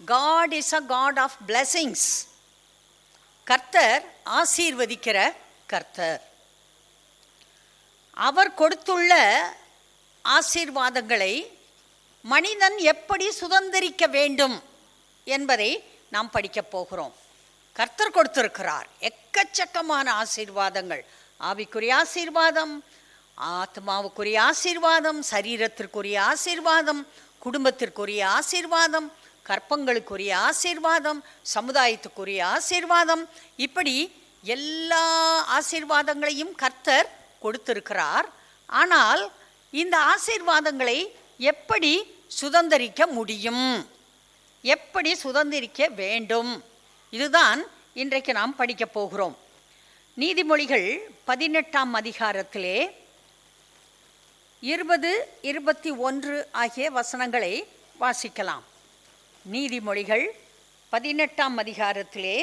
God is a God of blessings. கர்த்தர் ஆசீர்வதிக்கிற கர்த்தர். அவர் கொடுத்துள்ள ஆசீர்வாதங்களை மனிதன் எப்படி சுதந்திரிக்க வேண்டும் என்பதை நாம் படிக்கப் போகிறோம். கர்த்தர் கொடுத்திருக்கிறார் எக்கச்சக்கமான ஆசீர்வாதங்கள். ஆவிக்குரிய ஆசீர்வாதம், ஆத்மாவுக்குரிய ஆசீர்வாதம், சரீரத்திற்குரிய ஆசீர்வாதம், குடும்பத்திற்குரிய ஆசீர்வாதம், கற்பங்களுக்குரிய ஆசீர்வாதம், சமுதாயத்துக்குரிய ஆசீர்வாதம், இப்படி எல்லா ஆசீர்வாதங்களையும் கர்த்தர் கொடுத்திருக்கிறார். ஆனால் இந்த ஆசீர்வாதங்களை எப்படி சுதந்திரிக்க முடியும், எப்படி சுதந்திரிக்க வேண்டும், இதுதான் இன்றைக்கு நாம் படிக்கப் போகிறோம். நீதிமொழிகள் 18ஆம் அதிகாரத்திலே 20, 21 ஆகிய வசனங்களை வாசிக்கலாம். நீதிமொழிகள் 18ஆம் அதிகாரத்திலே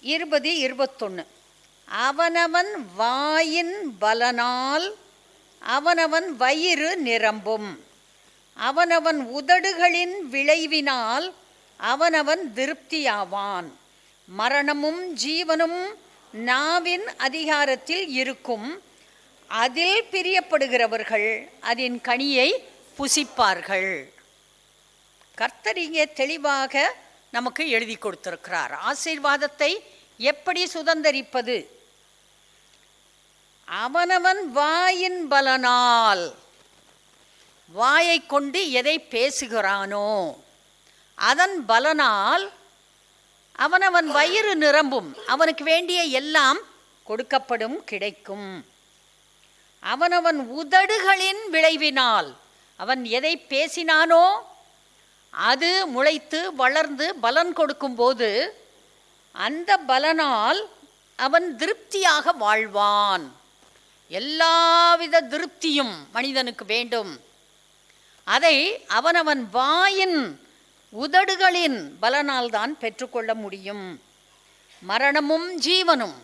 20, 21. அவனவன் வாயின் பலனால் அவனவன் வயிறு நிரம்பும், அவனவன் உதடுகளின் விளைவினால் அவனவன் திருப்தியாவான். மரணமும் ஜீவனும் நாவின் அதிகாரத்தில் இருக்கும், அதில் பிரியப்படுகிறவர்கள் அதன் கனியை புசிப்பார்கள். கர்த்தர் இங்கே தெளிவாக நமக்கு எழுதி கொடுத்திருக்கிறார். ஆசீர்வாதத்தை எப்படி சுதந்தரிப்பது? அவனவன் வாயின் பலனால், வாயை கொண்டு எதை பேசுகிறானோ அதன் பலனால் அவனவன் வயிறு நிரம்பும், அவனுக்கு வேண்டிய எல்லாம் கொடுக்கப்படும், கிடைக்கும். அவனவன் உதடுகளின் விளைவினால், அவன் எதை பேசினானோ அது முளைத்து வளர்ந்து பலன் கொடுக்கும்போது அந்த பலனால் அவன் திருப்தியாக வாழ்வான். எல்லாவித திருப்தியும் மனிதனுக்கு வேண்டும். அதை அவனவன் வாயின் உதடுகளின் பலனால் தான் பெற்றுக்கொள்ள முடியும். மரணமும் ஜீவனும்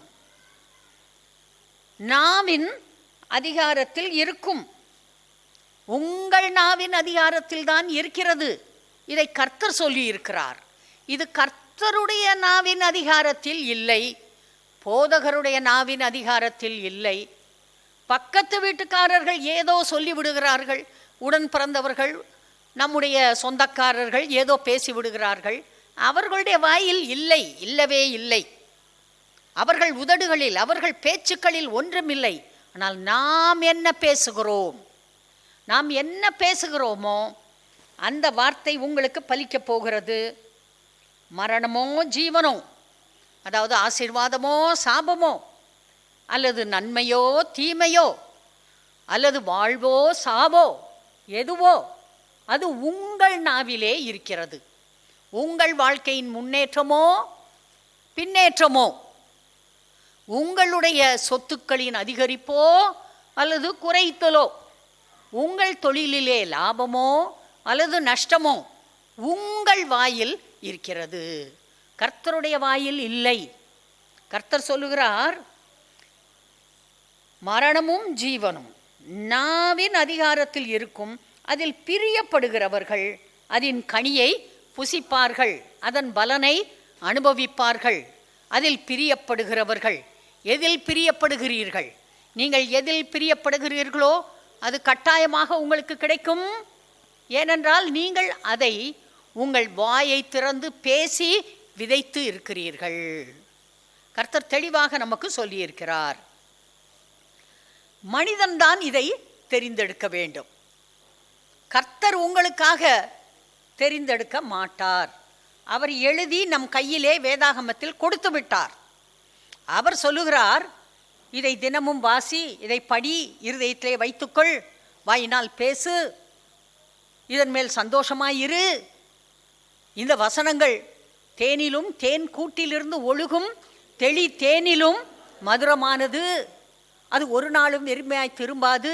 நாவின் அதிகாரத்தில் இருக்கும். உங்கள் நாவின் அதிகாரத்தில் தான் இருக்கிறது. இதை கர்த்தர் சொல்லி இருக்கிறார். இது கர்த்தருடைய நாவின் அதிகாரத்தில் இல்லை, போதகருடைய நாவின் அதிகாரத்தில் இல்லை. பக்கத்து வீட்டுக்காரர்கள் ஏதோ சொல்லிவிடுகிறார்கள், உடன் பிறந்தவர்கள், நம்முடைய சொந்தக்காரர்கள் ஏதோ பேசிவிடுகிறார்கள். அவர்களுடைய வாயில் இல்லை, இல்லவே இல்லை. அவர்கள் உதடுகளில், அவர்கள் பேச்சுக்களில் ஒன்றுமில்லை. ஆனால் நாம் என்ன பேசுகிறோம், நாம் என்ன பேசுகிறோமோ அந்த வார்த்தை உங்களுக்கு பலிக்கப் போகிறது. மரணமோ ஜீவனோ, அதாவது ஆசீர்வாதமோ சாபமோ, அல்லது நன்மையோ தீமையோ, அல்லது வாழ்வோ சாவோ, எதுவோ அது உங்கள் நாவிலே இருக்கிறது. உங்கள் வாழ்க்கையின் முன்னேற்றமோ பின்னேற்றமோ, உங்களுடைய சொத்துக்களின் அதிகரிப்போ அல்லது குறைத்தலோ, உங்கள் தொழிலிலே லாபமோ அல்லது நஷ்டமோ உங்கள் வாயில் இருக்கிறது, கர்த்தருடைய வாயில் இல்லை. கர்த்தர் சொல்லுகிறார், மரணமும் ஜீவனும் நாவின் அதிகாரத்தில் இருக்கும். அதில் பிரியப்படுகிறவர்கள் அதன் கனியை புசிப்பார்கள், அதன் பலனை அனுபவிப்பார்கள். அதில் பிரியப்படுகிறவர்கள். எதில் பிரியப்படுகிறீர்கள்? நீங்கள் எதில் பிரியப்படுகிறீர்களோ அது கட்டாயமாக உங்களுக்கு கிடைக்கும். ஏனென்றால் நீங்கள் அதை உங்கள் வாயை திறந்து பேசி விதைத்து இருக்கிறீர்கள். கர்த்தர் தெளிவாக நமக்கு சொல்லியிருக்கிறார். மனிதன்தான் இதை தெரிந்தெடுக்க வேண்டும். கர்த்தர் உங்களுக்காக தெரிந்தெடுக்க மாட்டார். அவர் எழுதி நம் கையிலே வேதாகமத்தில் கொடுத்து விட்டார். அவர் சொல்லுகிறார், இதை தினமும் வாசி, இதை படி, இருதயத்திலே வைத்துக்கொள், வாயினால் பேசு, இதன் மேல் சந்தோஷமாயிரு. இந்த வசனங்கள் தேனிலும் தேன் கூட்டிலிருந்து ஒழுகும் தெளி தேனிலும் மதுரமானது. அது ஒரு நாளும் வெறுமையாய் திரும்பாது.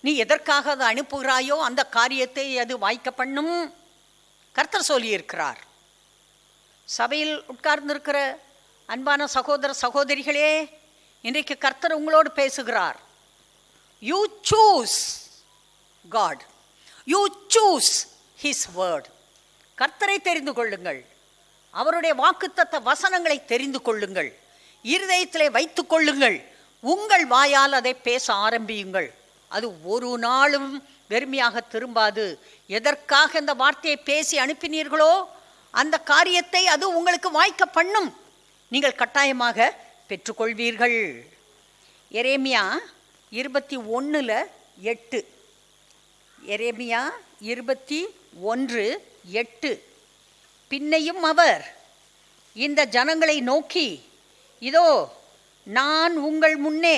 நீ எதற்காக அதை அனுப்புகிறாயோ அந்த காரியத்தை அது வாய்க்க பண்ணும். கர்த்தர் சொல்லியிருக்கிறார். சபையில் உட்கார்ந்திருக்கிற அன்பான சகோதர சகோதரிகளே, இன்றைக்கு கர்த்தர் உங்களோடு பேசுகிறார். You choose God, you choose his word. கர்த்தரை தெரிந்து கொள்ளுங்கள், அவருடைய வாக்குத்தத்த வசனங்களை தெரிந்து கொள்ளுங்கள், இருதயத்திலே வைத்துக் கொள்ளுங்கள், உங்கள் வாயால் அதை பேச ஆரம்பியுங்கள். அது ஒரு நாளும் வெறுமையாக திரும்பாது. எதற்காக இந்த வார்த்தையை பேசி அனுப்பினீர்களோ அந்த காரியத்தை அது உங்களுக்கு வாய்க்க பண்ணும். நீங்கள் கட்டாயமாக பெற்றுக்கொள்வீர்கள். எரேமியா 21:8. எரேமியா 21:8. பின்னையும் அவர் இந்த ஜனங்களை நோக்கி, இதோ நான் உங்கள் முன்னே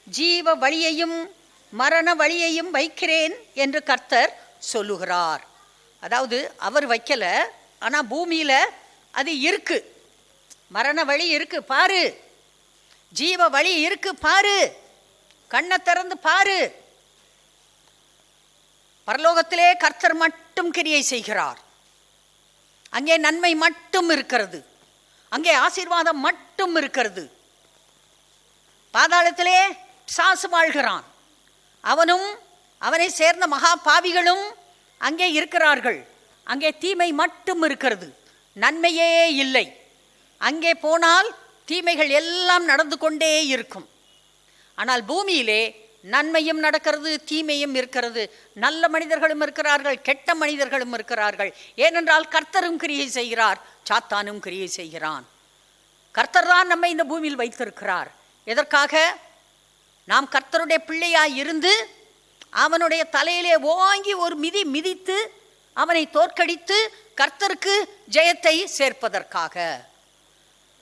ஜீவ வழியையும் மரண வழியையும் வைக்கிறேன் என்று கர்த்தர் சொல்லுகிறார். அதாவது அவர் வைக்கல, ஆனால் பூமியில் அது இருக்கு. மரண வழி இருக்கு பாரு, ஜீவ வழி இருக்கு பாரு, கண்ணை திறந்து பாரு. பரலோகத்திலே கர்த்தர் மட்டும் கிரியை செய்கிறார். அங்கே நன்மை மட்டும் இருக்கிறது, அங்கே ஆசீர்வாதம் மட்டும் இருக்கிறது. பாதாளத்திலே பிசாசு வாழ்கிறான். அவனும் அவனை சேர்ந்த மகா பாவிகளும் அங்கே இருக்கிறார்கள். அங்கே தீமை மட்டும் இருக்கிறது, நன்மையே இல்லை. அங்கே போனால் தீமைகள் எல்லாம் நடந்து கொண்டே இருக்கும். ஆனால் பூமியிலே நன்மையும் நடக்கிறது, தீமையும் இருக்கிறது. நல்ல மனிதர்களும் இருக்கிறார்கள், கெட்ட மனிதர்களும் இருக்கிறார்கள். ஏனென்றால் கர்த்தரும் கிரியை செய்கிறார், சாத்தானும் கிரியை செய்கிறான். கர்த்தர் தான் நம்மை இந்த பூமியில் வைத்திருக்கிறார். எதற்காக? நாம் கர்த்தருடைய பிள்ளையாய் இருந்து அவனுடைய தலையிலே ஓங்கி ஒரு மிதி மிதித்து அவனை தோற்கடித்து கர்த்தருக்கு ஜெயத்தை சேர்ப்பதற்காக.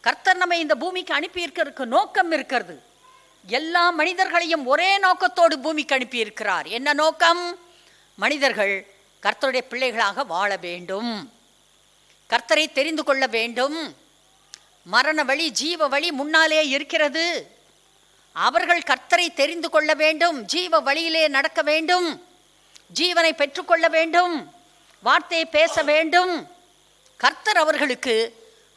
கர்த்தர் நம்மை இந்த பூமிக்கு அனுப்பியிருக்கிறதுக்கு நோக்கம் இருக்கிறது. எல்லா மனிதர்களையும் ஒரே நோக்கத்தோடு பூமிக்கு அனுப்பியிருக்கிறார். என்ன நோக்கம்? மனிதர்கள் கர்த்தருடைய பிள்ளைகளாக வாழ வேண்டும், கர்த்தரை தெரிந்து கொள்ள வேண்டும். மரண வழி ஜீவ வழி முன்னாலே இருக்கிறது. அவர்கள் கர்த்தரை தெரிந்து கொள்ள வேண்டும், ஜீவ வழியிலே நடக்க வேண்டும், ஜீவனை பெற்றுக்கொள்ள வேண்டும், வார்த்தையை பேச வேண்டும். கர்த்தர் அவர்களுக்கு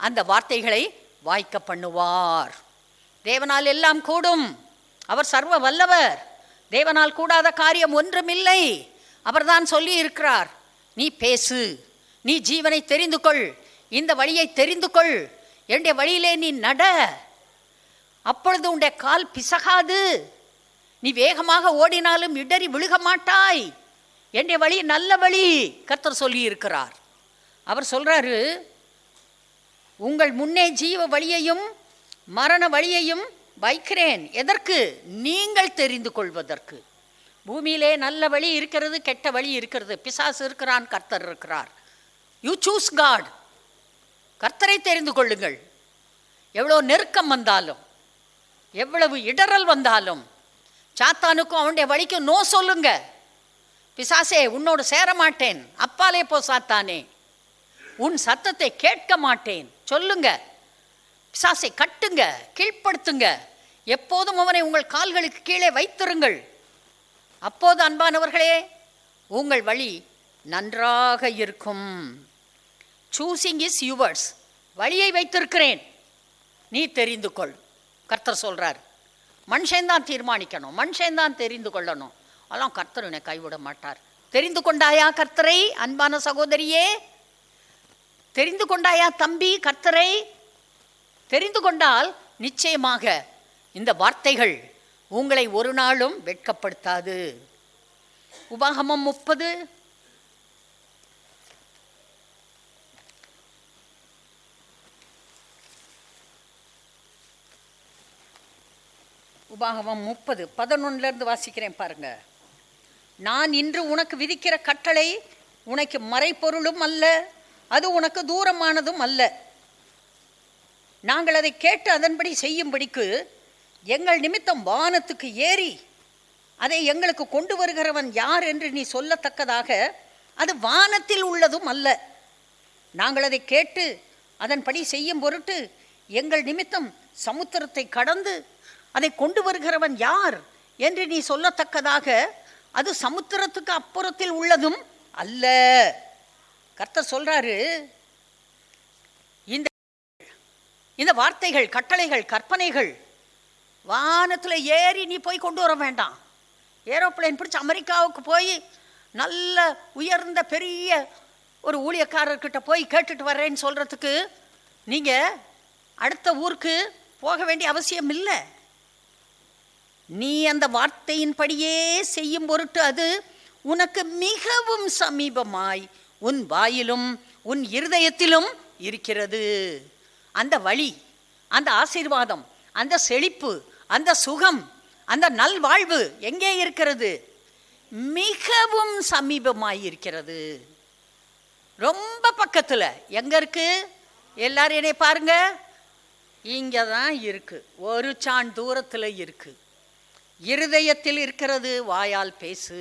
அந்த வார்த்தைகளை வாய்க்க பண்ணுவார். தேவனால் எல்லாம் கூடும். அவர் சர்வ வல்லவர். தேவனால் கூடாத காரியம் ஒன்றுமில்லை. அவர்தான் சொல்லி இருக்கிறார், நீ பேசு, நீ ஜீவனை தெரிந்து கொள், இந்த வழியை தெரிந்து கொள், என்னுடைய வழியிலே நீ நட, அப்பொழுது உன்னுடைய கால் பிசகாது, நீ வேகமாக ஓடினாலும் இடறி விழுக மாட்டாய், என்னுடைய வழி நல்ல வழி. கர்த்தர் சொல்லி இருக்கிறார். அவர் சொல்றாரு, உங்கள் முன்னே ஜீவ வழியையும் மரண வழியையும் வைக்கிறேன். எதற்கு? நீங்கள் தெரிந்து கொள்வதற்கு. பூமியிலே நல்ல வழி இருக்கிறது, கெட்ட வழி இருக்கிறது. பிசாசு இருக்கிறான், கர்த்தர் இருக்கிறார். You choose God. கர்த்தரை தெரிந்து கொள்ளுங்கள். எவ்வளோ நெருக்கம் வந்தாலும், எவ்வளவு இடறல் வந்தாலும், சாத்தானுக்கும் அவனுடைய வழிக்கும் நோ சொல்லுங்க. பிசாசே, உன்னோடு சேர மாட்டேன், அப்பாலே போ சாத்தானே, உன் சத்தத்தை கேட்க மாட்டேன் சொல்லுங்க. பிசாசை கட்டுங்க, கீழ்ப்படுத்துங்க. எப்போதும் அவனை உங்கள் கால்களுக்கு கீழே வைத்திருங்கள். அப்போது அன்பானவர்களே, உங்கள் வழி நன்றாக இருக்கும். Choosing is yours. வழியை வைத்திருக்கிறேன், நீ தெரிந்து கொள். கர்த்தர் சொல்றார், மனுஷன்தான் தீர்மானிக்கணும், மனுஷன்தான் தெரிந்து கொள்ளணும். அதெல்லாம் கர்த்தர் என்னை கைவிட மாட்டார். தெரிந்து கொண்டாயா கர்த்தரை? அன்பான சகோதரியே, தெரிந்து கொண்டாயா தம்பி கர்த்தரை? தெரிந்து கொண்டால் நிச்சயமாக இந்த வார்த்தைகள் உங்களை ஒரு நாளும் வெட்கப்படுத்தாது. உபாகமம் 30 உபாகமம் 30:11 வாசிக்கிறேன் பாருங்க. நான் இன்று உனக்கு விதிக்கிற கட்டளை உனக்கு மறைபொருளும் அல்ல, அது உனக்கு தூரமானதும் அல்ல. நாங்கள் அதை கேட்டு அதன்படி செய்யும்படிக்கு எங்கள் நிமித்தம் வானத்துக்கு ஏறி அதை எங்களுக்கு கொண்டு வருகிறவன் யார் என்று நீ சொல்லத்தக்கதாக அது வானத்தில் உள்ளதும் அல்ல. நாங்கள் அதை கேட்டு அதன்படி செய்யும் பொருட்டு எங்கள் நிமித்தம் சமுத்திரத்தை கடந்து அதை கொண்டு வருகிறவன் யார் என்று நீ சொல்லத்தக்கதாக அது சமுத்திரத்துக்கு அப்புறத்தில் உள்ளதும் அல்ல. கர்த்தர் சொல்றாரு, இந்த வார்த்தைகள், கட்டளைகள், கற்பனைகள் வானத்தில் ஏறி நீ போய் கொண்டு வர வேண்டாம். ஏரோப்ளேன் பிடிச்சி அமெரிக்காவுக்கு போய் நல்ல உயர்ந்த பெரிய ஒரு ஊழியக்காரர்கிட்ட போய் கேட்டுட்டு வர்றேன்னு சொல்கிறதுக்கு நீங்கள் அடுத்த ஊருக்கு போக வேண்டிய அவசியம் இல்லை. நீ அந்த வார்த்தையின்படியே செய்யும் பொருட்டு அது உனக்கு மிகவும் சமீபமாய் உன் வாயிலும் உன் இருதயத்திலும் இருக்கிறது. அந்த வழி, அந்த ஆசீர்வாதம், அந்த செழிப்பு, அந்த சுகம், அந்த நல்வாழ்வு எங்கே இருக்கிறது? மிகவும் சமீபமாய் இருக்கிறது. ரொம்ப பக்கத்தில். எங்கே இருக்கு? எல்லாரும் என்னை பாருங்க, இங்கே தான் இருக்கு. ஒரு சான் தூரத்தில் இருக்கு. இருதயத்தில் இருக்கிறது. வாயால் பேசு.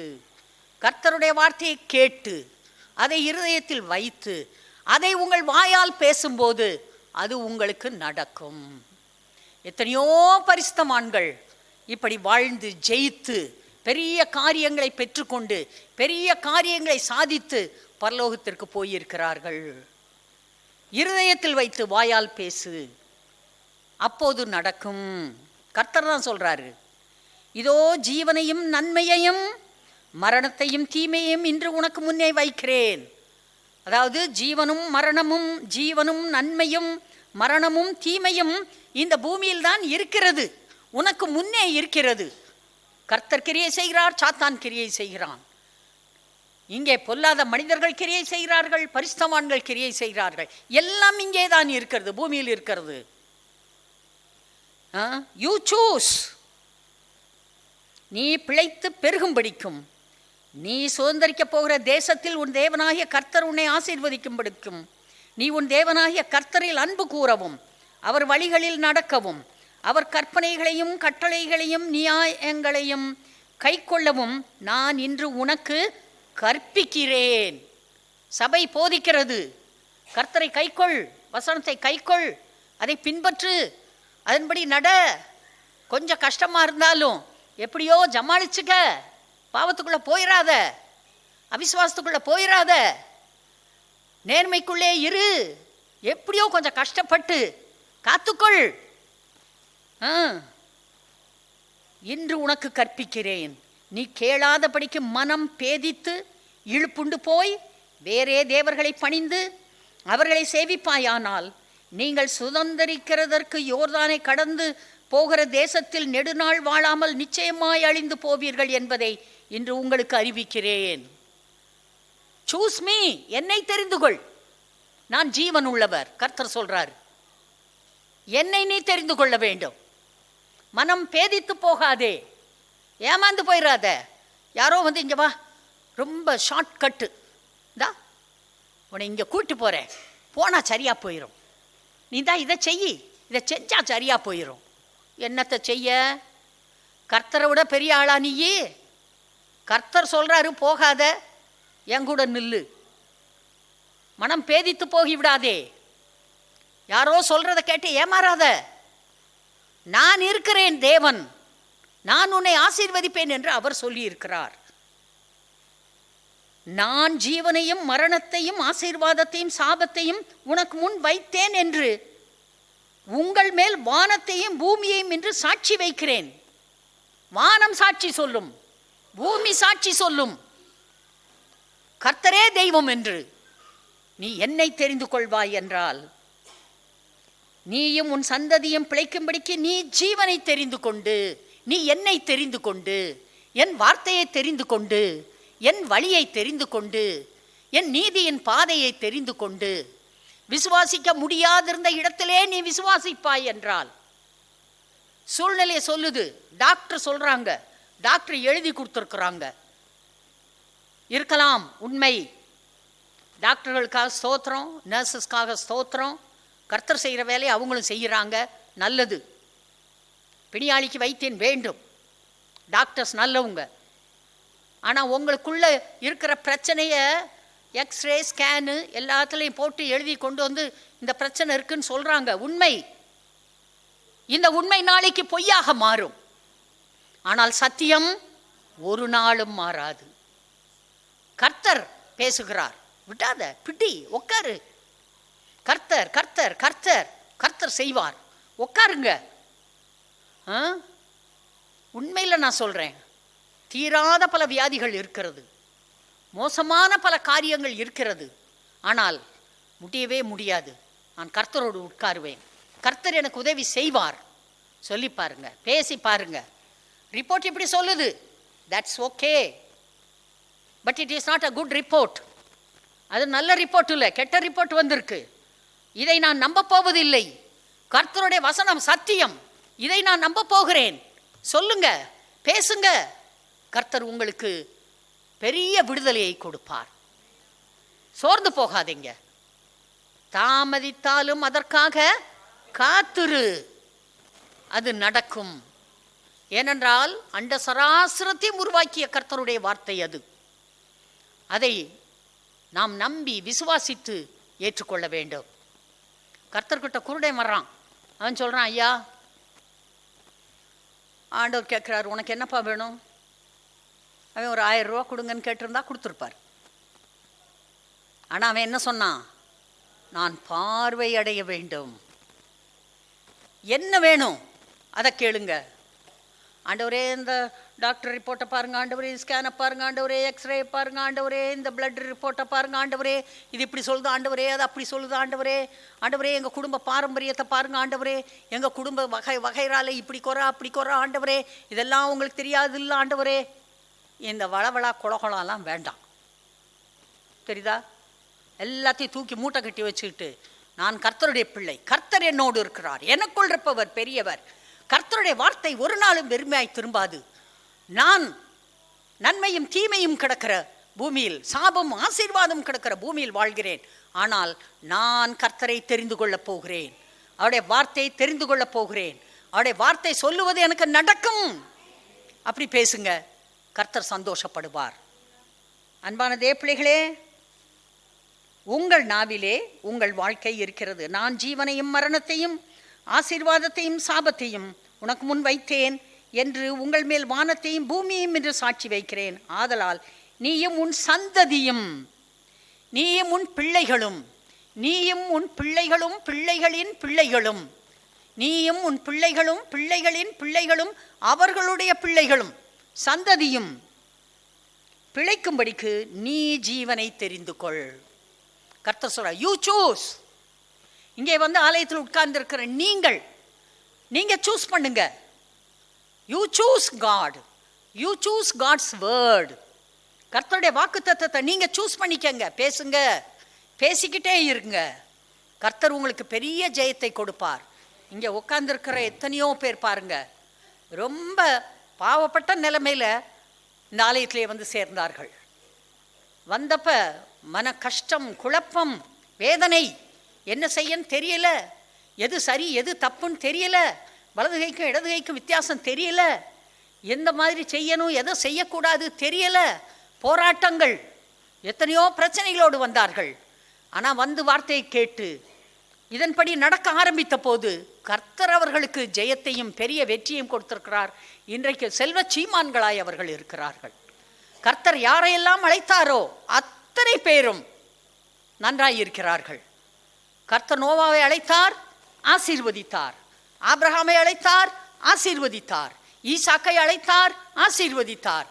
கர்த்தருடைய வார்த்தையை கேட்டு அதை இருதயத்தில் வைத்து அதை உங்கள் வாயால் பேசும்போது அது உங்களுக்கு நடக்கும். எத்தனையோ பரிசுத்தவான்கள் இப்படி வாழ்ந்து ஜெயித்து பெரிய காரியங்களை பெற்றுக்கொண்டு பெரிய காரியங்களை சாதித்து பரலோகத்திற்கு போயிருக்கிறார்கள். இருதயத்தில் வைத்து வாயால் பேசு, அப்போது நடக்கும். கர்த்தர் தான் சொல்றாரு, இதோ ஜீவனையும் நன்மையையும் மரணத்தையும் தீமையையும் இன்று உனக்கு முன்னே வைக்கிறேன். அதாவது ஜீவனும் மரணமும், ஜீவனும் நன்மையும் மரணமும் தீமையும் இந்த பூமியில் தான் இருக்கிறது, உனக்கு முன்னே இருக்கிறது. கர்த்தர் கிரியை செய்கிறார், சாத்தான் கிரியை செய்கிறான். இங்கே பொல்லாத மனிதர்கள் கிரியை செய்கிறார்கள், பரிசுத்தவான்கள் கிரியை செய்கிறார்கள். எல்லாம் இங்கே தான் இருக்கிறது, பூமியில் இருக்கிறது. You choose. நீ பிழைத்து பெருகும்படிக்கும் நீ சுதந்திரிக்க போகிற தேசத்தில் உன் தேவனாகிய கர்த்தர் உன்னை ஆசீர்வதிக்கும்படிக்கும் நீ உன் தேவனாகிய கர்த்தரில் அன்பு கூறவும் அவர் வழிகளில் நடக்கவும் அவர் கற்பனைகளையும் கட்டளைகளையும் நியாயங்களையும் கை கொள்ளவும் நான் இன்று உனக்கு கற்பிக்கிறேன். சபை போதிக்கிறது, கர்த்தரை கைக்கொள், வசனத்தை கைக்கொள், அதை பின்பற்று, அதன்படி நட. கொஞ்சம் கஷ்டமாக இருந்தாலும் எப்படியோ ஜமாளிச்சுக்க. பாவத்துக்குள்ளே போயிடாத, அவிசுவாசத்துக்குள்ளே போயிடாத, நேர்மைக்குள்ளே இரு. எப்படியோ கொஞ்சம் கஷ்டப்பட்டு காத்துக்கொள். இன்று உனக்கு கற்பிக்கிறேன். நீ கேளாதபடிக்கு மனம் பேதித்து இழுப்புண்டு போய் வேறே தேவர்களை பணிந்து அவர்களை சேவிப்பாயானால் நீங்கள் சுதந்திரிக்கிறதற்கு யோர்தானை கடந்து போகிற தேசத்தில் நெடுநாள் வாழாமல் நிச்சயமாய் அழிந்து போவீர்கள் என்பதை இன்று உங்களுக்கு அறிவிக்கிறேன். சூஸ் மீ, என்னை தெரிந்து கொள். நான் ஜீவன் உள்ளவர். கர்த்தர் சொல்றார், என்னை நீ தெரிந்து கொள்ள வேண்டும். மனம் பேதித்து போகாதே, ஏமாந்து போயிடாத. யாரோ வந்து இங்கே வா, ரொம்ப ஷார்ட் கட்டு, இந்தா உன்னை இங்கே கூட்டு போகிறேன், போனால் சரியாக போயிடும், நீ தான் இதை செய், இதை செஞ்சா சரியாக போயிடும். என்னத்தை செய்ய? கர்த்தரை விட பெரிய ஆளா நீயே? கர்த்தர் சொல்கிறாரு, போகாத, என் கூட நில்லு. மனம் பேதித்து போகி விடாதே. யாரோ சொல்கிறத கேட்டு ஏமாறாத. நான் இருக்கிறேன் தேவன், நான் உன்னை ஆசீர்வதிப்பேன் என்று அவர் சொல்லியிருக்கிறார். நான் ஜீவனையும் மரணத்தையும் ஆசீர்வாதத்தையும் சாபத்தையும் உனக்கு முன் வைத்தேன் என்று உங்கள் மேல் வானத்தையும் பூமியையும் என்று சாட்சி வைக்கிறேன். வானம் சாட்சி சொல்லும், பூமி சாட்சி சொல்லும், கர்த்தரே தெய்வம் என்று நீ என்னை தெரிந்து கொள்வாய் என்றால், நீயும் உன் சந்ததியும் பிழைக்கும்படிக்கு நீ ஜீவனை தெரிந்து கொண்டு, நீ என்னை தெரிந்து கொண்டு, என் வார்த்தையை தெரிந்து கொண்டு, என் வழியை தெரிந்து கொண்டு, என் நீதியின் பாதையை தெரிந்து கொண்டு, விசுவாசிக்க முடியாதிருந்த இடத்திலே நீ விசுவாசிப்பாய் என்றால், சூழ்நிலையை சொல்லுது, டாக்டர் சொல்றாங்க, டாக்டர் எழுதி கொடுத்துருக்குறாங்க, இருக்கலாம் உண்மை. டாக்டர்களுக்காக ஸ்தோத்திரம், நர்சஸ்க்காக ஸ்தோத்திரம். கர்த்தர் செய்கிற வேலையை அவங்களும் செய்கிறாங்க, நல்லது. பிணியாளிக்கு வைத்தியன் வேண்டும், டாக்டர்ஸ் நல்லவங்க. ஆனால் உங்களுக்குள்ள இருக்கிற பிரச்சனையை எக்ஸ்ரே ஸ்கேனு எல்லாத்துலேயும் போட்டு எழுதி கொண்டு வந்து இந்த பிரச்சனை இருக்குன்னு சொல்கிறாங்க, உண்மை. இந்த உண்மை நாளைக்கு பொய்யாக மாறும், ஆனால் சத்தியம் ஒரு நாளும் மாறாது. கர்த்தர் பேசுகிறார், விட்டாத, பிடி, உட்காரு. கர்த்தர் கர்த்தர் கர்த்தர் கர்த்தர் செய்வார், உட்காருங்க. உண்மையில் நான் சொல்கிறேன், தீராத பல வியாதிகள் இருக்கிறது, மோசமான பல காரியங்கள் இருக்கிறது. ஆனால் முடியவே முடியாது. நான் கர்த்தரோடு உட்காருவேன், கர்த்தர் எனக்கு உதவி செய்வார். சொல்லி பாருங்க, பேசி பாருங்க. ரிப்போர்ட் இப்படி சொல்லுது, that's okay, but it is not a good report. அது நல்ல ரிப்போர்ட் இல்லை, கெட்ட ரிப்போர்ட் வந்திருக்கு. இதை நான் நம்ப போவதில்லை. கர்த்தருடைய வசனம் சத்தியம், இதை நான் நம்ப போகிறேன். சொல்லுங்க, பேசுங்க. கர்த்தர் உங்களுக்கு பெரிய விடுதலையை கொடுப்பார். சோர்ந்து போகாதீங்க. தாமதித்தாலும் அதற்காக காத்திரு, அது நடக்கும். ஏனென்றால் அண்ட சராசரத்தையும் உருவாக்கிய கர்த்தருடைய வார்த்தை அது. அதை நாம் நம்பி விசுவாசித்து ஏற்றுக்கொள்ள வேண்டும். கர்த்தர்கிட்ட குருடன் வர்றான், அவன் சொல்கிறான், ஐயா, ஆண்டவர் கேட்குறாரு, உனக்கு என்னப்பா வேணும்? அவன் ஒரு 1000 ரூபா கொடுங்கன்னு கேட்டிருந்தா கொடுத்துருப்பார். ஆனால் அவன் என்ன சொன்னான்? நான் பார்வை அடைய வேண்டும். என்ன வேணும் அதை கேளுங்க. ஆண்டவரே, இந்த டாக்டர் ரிப்போர்ட்டை பாருங்க ஆண்டவரே, ஸ்கேனை பாருங்க ஆண்டவரே, எக்ஸ்ரே பாருங்க ஆண்டவரே, இந்த பிளட் ரிப்போர்ட்டை பாருங்க ஆண்டவரே, இது இப்படி சொல்லுது ஆண்டவரே, அது அப்படி சொல்லுது ஆண்டவரே. ஆண்டவரே, எங்கள் குடும்ப பாரம்பரியத்தை பாருங்க ஆண்டவரே, எங்கள் குடும்ப வகைரால இப்படி குறை அப்படி குறை ஆண்டவரே, இதெல்லாம் உங்களுக்கு தெரியாது இல்லை ஆண்டவரே. இந்த வளவளா குளகுளாலாம் வேண்டாம், தெரியுதா? எல்லாத்தையும் தூக்கி மூட்டை கட்டி வச்சுக்கிட்டு, நான் கர்த்தருடைய பிள்ளை, கர்த்தர் என்னோடு இருக்கிறார், எனக்குள் இருப்பவர் பெரியவர், கர்த்தருடைய வார்த்தை ஒரு நாளும் வெறுமையாய் திரும்பாது, நான் நன்மையும் தீமையும் கிடக்கிற பூமியில், சாபம் ஆசீர்வாதம் கிடக்கிற பூமியில் வாழ்கிறேன். ஆனால் நான் கர்த்தரை தெரிந்து கொள்ளப் போகிறேன், அவருடைய வார்த்தையை தெரிந்து கொள்ளப் போகிறேன், அவருடைய வார்த்தை சொல்லுவது எனக்கு நடக்கும். அப்படி பேசுங்க, கர்த்தர் சந்தோஷப்படுவார். அன்பான தேவப்பிள்ளைகளே, உங்கள் நாவிலே உங்கள் வாழ்க்கை இருக்கிறது. நான் ஜீவனையும் மரணத்தையும் ஆசீர்வாதத்தையும் சாபத்தையும் உனக்கு முன் வைத்தேன் என்று உங்கள் மேல் வானத்தையும் பூமியையும் என்று சாட்சி வைக்கிறேன். ஆதலால் நீயும் உன் சந்ததியும், நீயும் உன் பிள்ளைகளும், நீயும் உன் பிள்ளைகளும் பிள்ளைகளின் பிள்ளைகளும், நீயும் உன் பிள்ளைகளும் பிள்ளைகளின் பிள்ளைகளும் அவர்களுடைய பிள்ளைகளும் சந்ததியும் பிழைக்கும்படிக்கு நீ ஜீவனை தெரிந்து கொள். கர்த்தர் சொல்றார், யூ சூஸ். இங்கே வந்து ஆலயத்தில் உட்கார்ந்து இருக்கிற நீங்க சூஸ் பண்ணுங்க. You choose God, you choose God's word. கர்த்தருடைய வாக்குத்தத்தத்தை நீங்க சூஸ் பண்ணிக்கங்க. பேசுங்க, பேசிக்கிட்டே இருங்க. கர்த்தர் உங்களுக்கு பெரிய ஜெயத்தை கொடுப்பார். இங்கே உட்கார்ந்துருக்கிற எத்தனையோ பேர் பாருங்க, ரொம்ப பாவப்பட்ட நிலைமையில் இந்த ஆலயத்திலே வந்து சேர்ந்தார்கள். வந்தப்ப மன கஷ்டம், குழப்பம், வேதனை, என்ன செய்யன்னு தெரியல, எது சரி எது தப்புன்னு தெரியல, வலது கைக்கும் இடது கைக்கும் வித்தியாசம் தெரியல, எந்த மாதிரி செய்யணும் எதை செய்யக்கூடாது தெரியல, போராட்டங்கள், எத்தனையோ பிரச்சனைகளோடு வந்தார்கள். ஆனால் வந்து வார்த்தையை கேட்டு இதன்படி நடக்க ஆரம்பித்த போது கர்த்தர் அவர்களுக்கு ஜெயத்தையும் பெரிய வெற்றியும் கொடுத்திருக்கிறார். இன்றைக்கு செல்வ சீமான்களாய் அவர்கள் இருக்கிறார்கள். கர்த்தர் யாரையெல்லாம் அழைத்தாரோ அத்தனை பேரும் நன்றாய் இருக்கிறார்கள். கர்த்தர் நோவாவை அழைத்தார், ஆசீர்வதித்தார். ஆபிரகாமை அழைத்தார், ஆசீர்வதித்தார். ஈசாக்கை அழைத்தார், ஆசீர்வதித்தார்.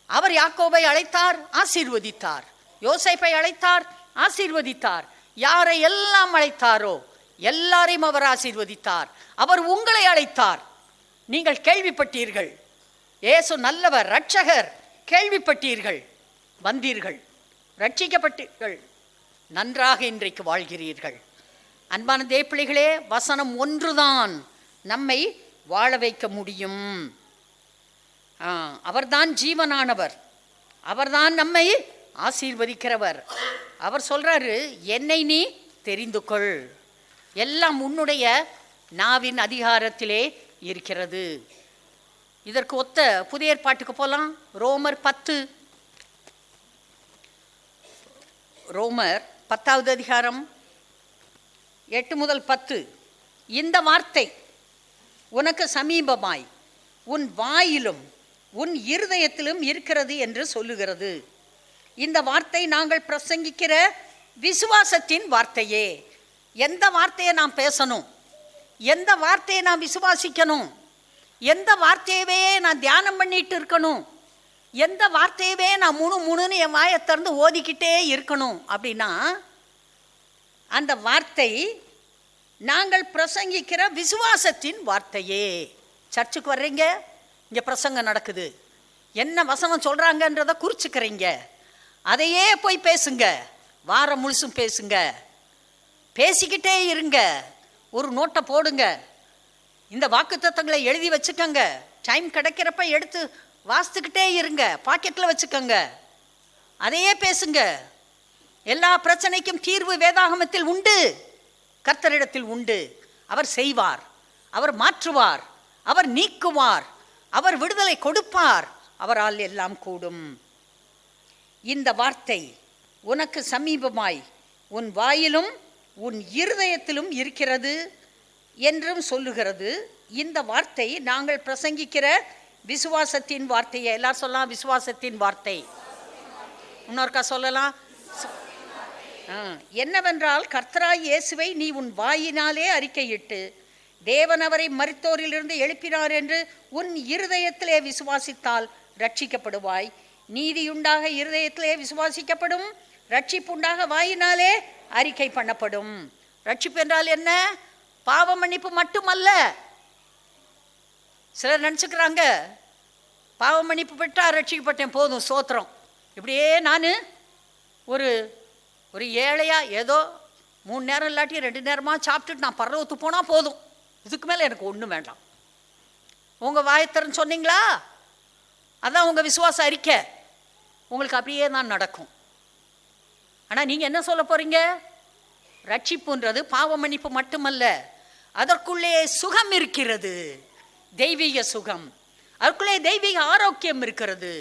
அவர் யாக்கோபை அழைத்தார், ஆசீர்வதித்தார். யோசேப்பை அழைத்தார், ஆசீர்வதித்தார். யாரை எல்லாம் அழைத்தாரோ எல்லாரையும் அவர் ஆசீர்வதித்தார். அவர் உங்களை அழைத்தார். நீங்கள் கேள்விப்பட்டீர்கள், இயேசு நல்லவர், இரட்சகர், கேள்விப்பட்டீர்கள், வந்தீர்கள், ரட்சிக்கப்பட்டீர்கள், நன்றாக இன்றைக்கு வாழ்கிறீர்கள். அன்பான தேவப்பிள்ளைகளே, வசனம் ஒன்றுதான் நம்மை வாழ வைக்க முடியும். அவர்தான் ஜீவனானவர், அவர்தான் நம்மை ஆசீர்வதிக்கிறவர். அவர் சொல்றாரு, என்னை நீ தெரிந்து கொள், எல்லாம் உன்னுடைய நாவின் அதிகாரத்திலே இருக்கிறது. இதற்கு ஒத்த புதிய ஏற்பாட்டுக்கு போலாம். ரோமர் 10, ரோமர் 10வது அதிகாரம் 8 முதல் 10. இந்த வார்த்தை உனக்கு சமீபமாய் உன் வாயிலும் உன் இருதயத்திலும் இருக்கிறது என்று சொல்லுகிறது. இந்த வார்த்தை நாங்கள் பிரசங்கிக்கிற விசுவாசத்தின் வார்த்தையே. எந்த வார்த்தையை நாம் பேசணும், எந்த வார்த்தையை நாம் விசுவாசிக்கணும், எந்த வார்த்தையவே நான் தியானம் பண்ணிட்டு இருக்கணும், எந்த வார்த்தையவே நான் முணுன்னு என் வாயை திறந்து ஓதிக்கிட்டே இருக்கணும் அப்படின்னா, அந்த வார்த்தை நாங்கள் பிரசங்கிக்கிற விசுவாசத்தின் வார்த்தையே. சர்ச்சுக்கு வர்றீங்க, இங்கே பிரசங்கம் நடக்குது, என்ன வசனம் சொல்கிறாங்கன்றதை குறிச்சுக்கிறீங்க, அதையே போய் பேசுங்க, வாரம் முழுசும் பேசுங்க, பேசிக்கிட்டே இருங்க, ஒரு நோட்டை போடுங்க, இந்த வாக்குத்தத்தங்களை எழுதி வச்சுக்கோங்க, டைம் கிடைக்கிறப்ப எடுத்து வாசித்துக்கிட்டே இருங்க, பாக்கெட்டில் வச்சுக்கோங்க, அதையே பேசுங்க. எல்லா பிரச்சனைக்கும் தீர்வு வேதாகமத்தில் உண்டு, கர்த்தரிடத்தில் உண்டு. அவர் செய்வார், அவர் மாற்றுவார், அவர் நீக்குவார், அவர் விடுதலை கொடுப்பார், அவரால் எல்லாம் கூடும். இந்த வார்த்தை உனக்கு சமீபமாய் உன் வாயிலும் உன் இருதயத்திலும் இருக்கிறது என்றும் சொல்லுகிறது. இந்த வார்த்தை நாங்கள் பிரசங்கிக்கிற விசுவாசத்தின் வார்த்தையை. எல்லாரும் சொல்லலாம், விசுவாசத்தின் வார்த்தை. இன்னொருக்கா சொல்லலாம். என்னவென்றால், கர்த்தராய் இயேசுவை நீ உன் வாயினாலே அறிக்கையிட்டு தேவன் அவரை மரித்தோரிலிருந்து எழுப்பினார் என்று உன் இருதயத்திலே விசுவாசித்தால் ரட்சிக்கப்படுவாய். நீதியுண்டாக இருதயத்திலே விசுவாசிக்கப்படும், ரட்சிப்புண்டாக வாயினாலே அறிக்கை பண்ணப்படும். ரட்சிப்பு என்றால் என்ன? பாவ மன்னிப்பு மட்டுமல்ல. சிலர் நினச்சிக்கிறாங்க, பாவ மன்னிப்பு பெற்றால் ரட்சிக்கப்பட்டேன், போதும், ஸ்தோத்திரம். இப்படியே நான் ஒரு ஏழையா ஏதோ 3 நேரம் இல்லாட்டி 2 நேரமாக சாப்பிட்டுட்டு நான் பரலோகத்துக்கு போனால் போதும், இதுக்கு மேலே எனக்கு ஒன்றும் வேண்டாம். உங்கள் வாயத்திறன்னு சொன்னீங்களா, அதான் உங்கள் விசுவாச அறிக்கை, உங்களுக்கு அப்படியே தான் நடக்கும். ஆனால் நீங்கள் என்ன சொல்ல போகிறீங்க? ரட்சிப்புன்றது பாவ மன்னிப்பு மட்டுமல்ல, அதற்குள்ளே சுகம் இருக்கிறது, தெய்வீக சுகம், அதற்குள்ளே தெய்வீக ஆரோக்கியம் இருக்கிறது,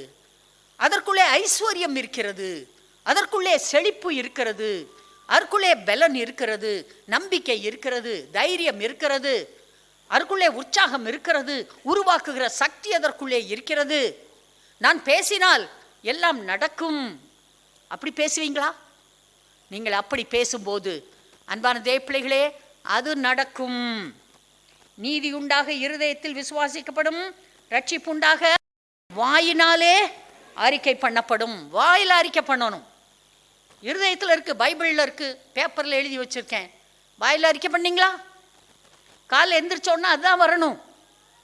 அதற்குள்ளே ஐஸ்வர்யம் இருக்கிறது, அதற்குள்ளே செழிப்பு இருக்கிறது, அதற்குள்ளே பலன் இருக்கிறது, நம்பிக்கை இருக்கிறது, தைரியம் இருக்கிறது, அதற்குள்ளே உற்சாகம் இருக்கிறது, உருவாக்குகிற சக்தி அதற்குள்ளே இருக்கிறது. நான் பேசினால் எல்லாம் நடக்கும். அப்படி பேசுவீங்களா? நீங்கள் அப்படி பேசும்போது அன்பான தேவப்பிள்ளைகளே, அது நடக்கும். நீதி உண்டாக இருதயத்தில் விசுவாசிக்கப்படும், ரட்சிப்புண்டாக வாயினாலே அறிக்கை பண்ணப்படும். வாயில் அறிக்கை பண்ணணும். இருதயத்தில் இருக்குது, பைபிளில் இருக்குது, பேப்பரில் எழுதி வச்சுருக்கேன். வாயில் அறிக்கை பண்ணீங்களா? காலைல எந்திரிச்சோன்னா அதுதான் வரணும்,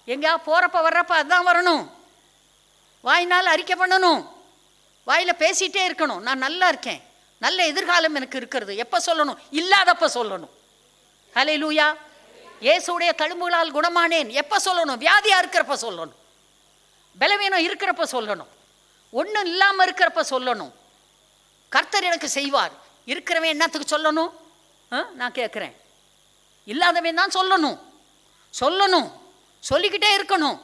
எங்கேயா போகிறப்ப வர்றப்ப அதுதான் வரணும். வாயினால் அறிக்கை பண்ணணும், வாயில் பேசிகிட்டே இருக்கணும். நான் நல்லா இருக்கேன், நல்ல எதிர்காலம் எனக்கு இருக்கிறது. எப்போ சொல்லணும்? இல்லாதப்ப சொல்லணும். ஹல்லேலூயா. இயேசுடைய தழும்புகளால் குணமானேன் எப்போ சொல்லணும்? வியாதியாக இருக்கிறப்ப சொல்லணும், பலவீனம் இருக்கிறப்ப சொல்லணும், ஒன்றும் இல்லாமல் இருக்கிறப்ப சொல்லணும். கர்த்தர் எனக்கு செய்வார். இருக்கிறவன் என்னத்துக்கு சொல்லணும்? நான் கேட்குறேன். இல்லாதவன் தான் சொல்லணும். சொல்லிக்கிட்டே இருக்கணும்.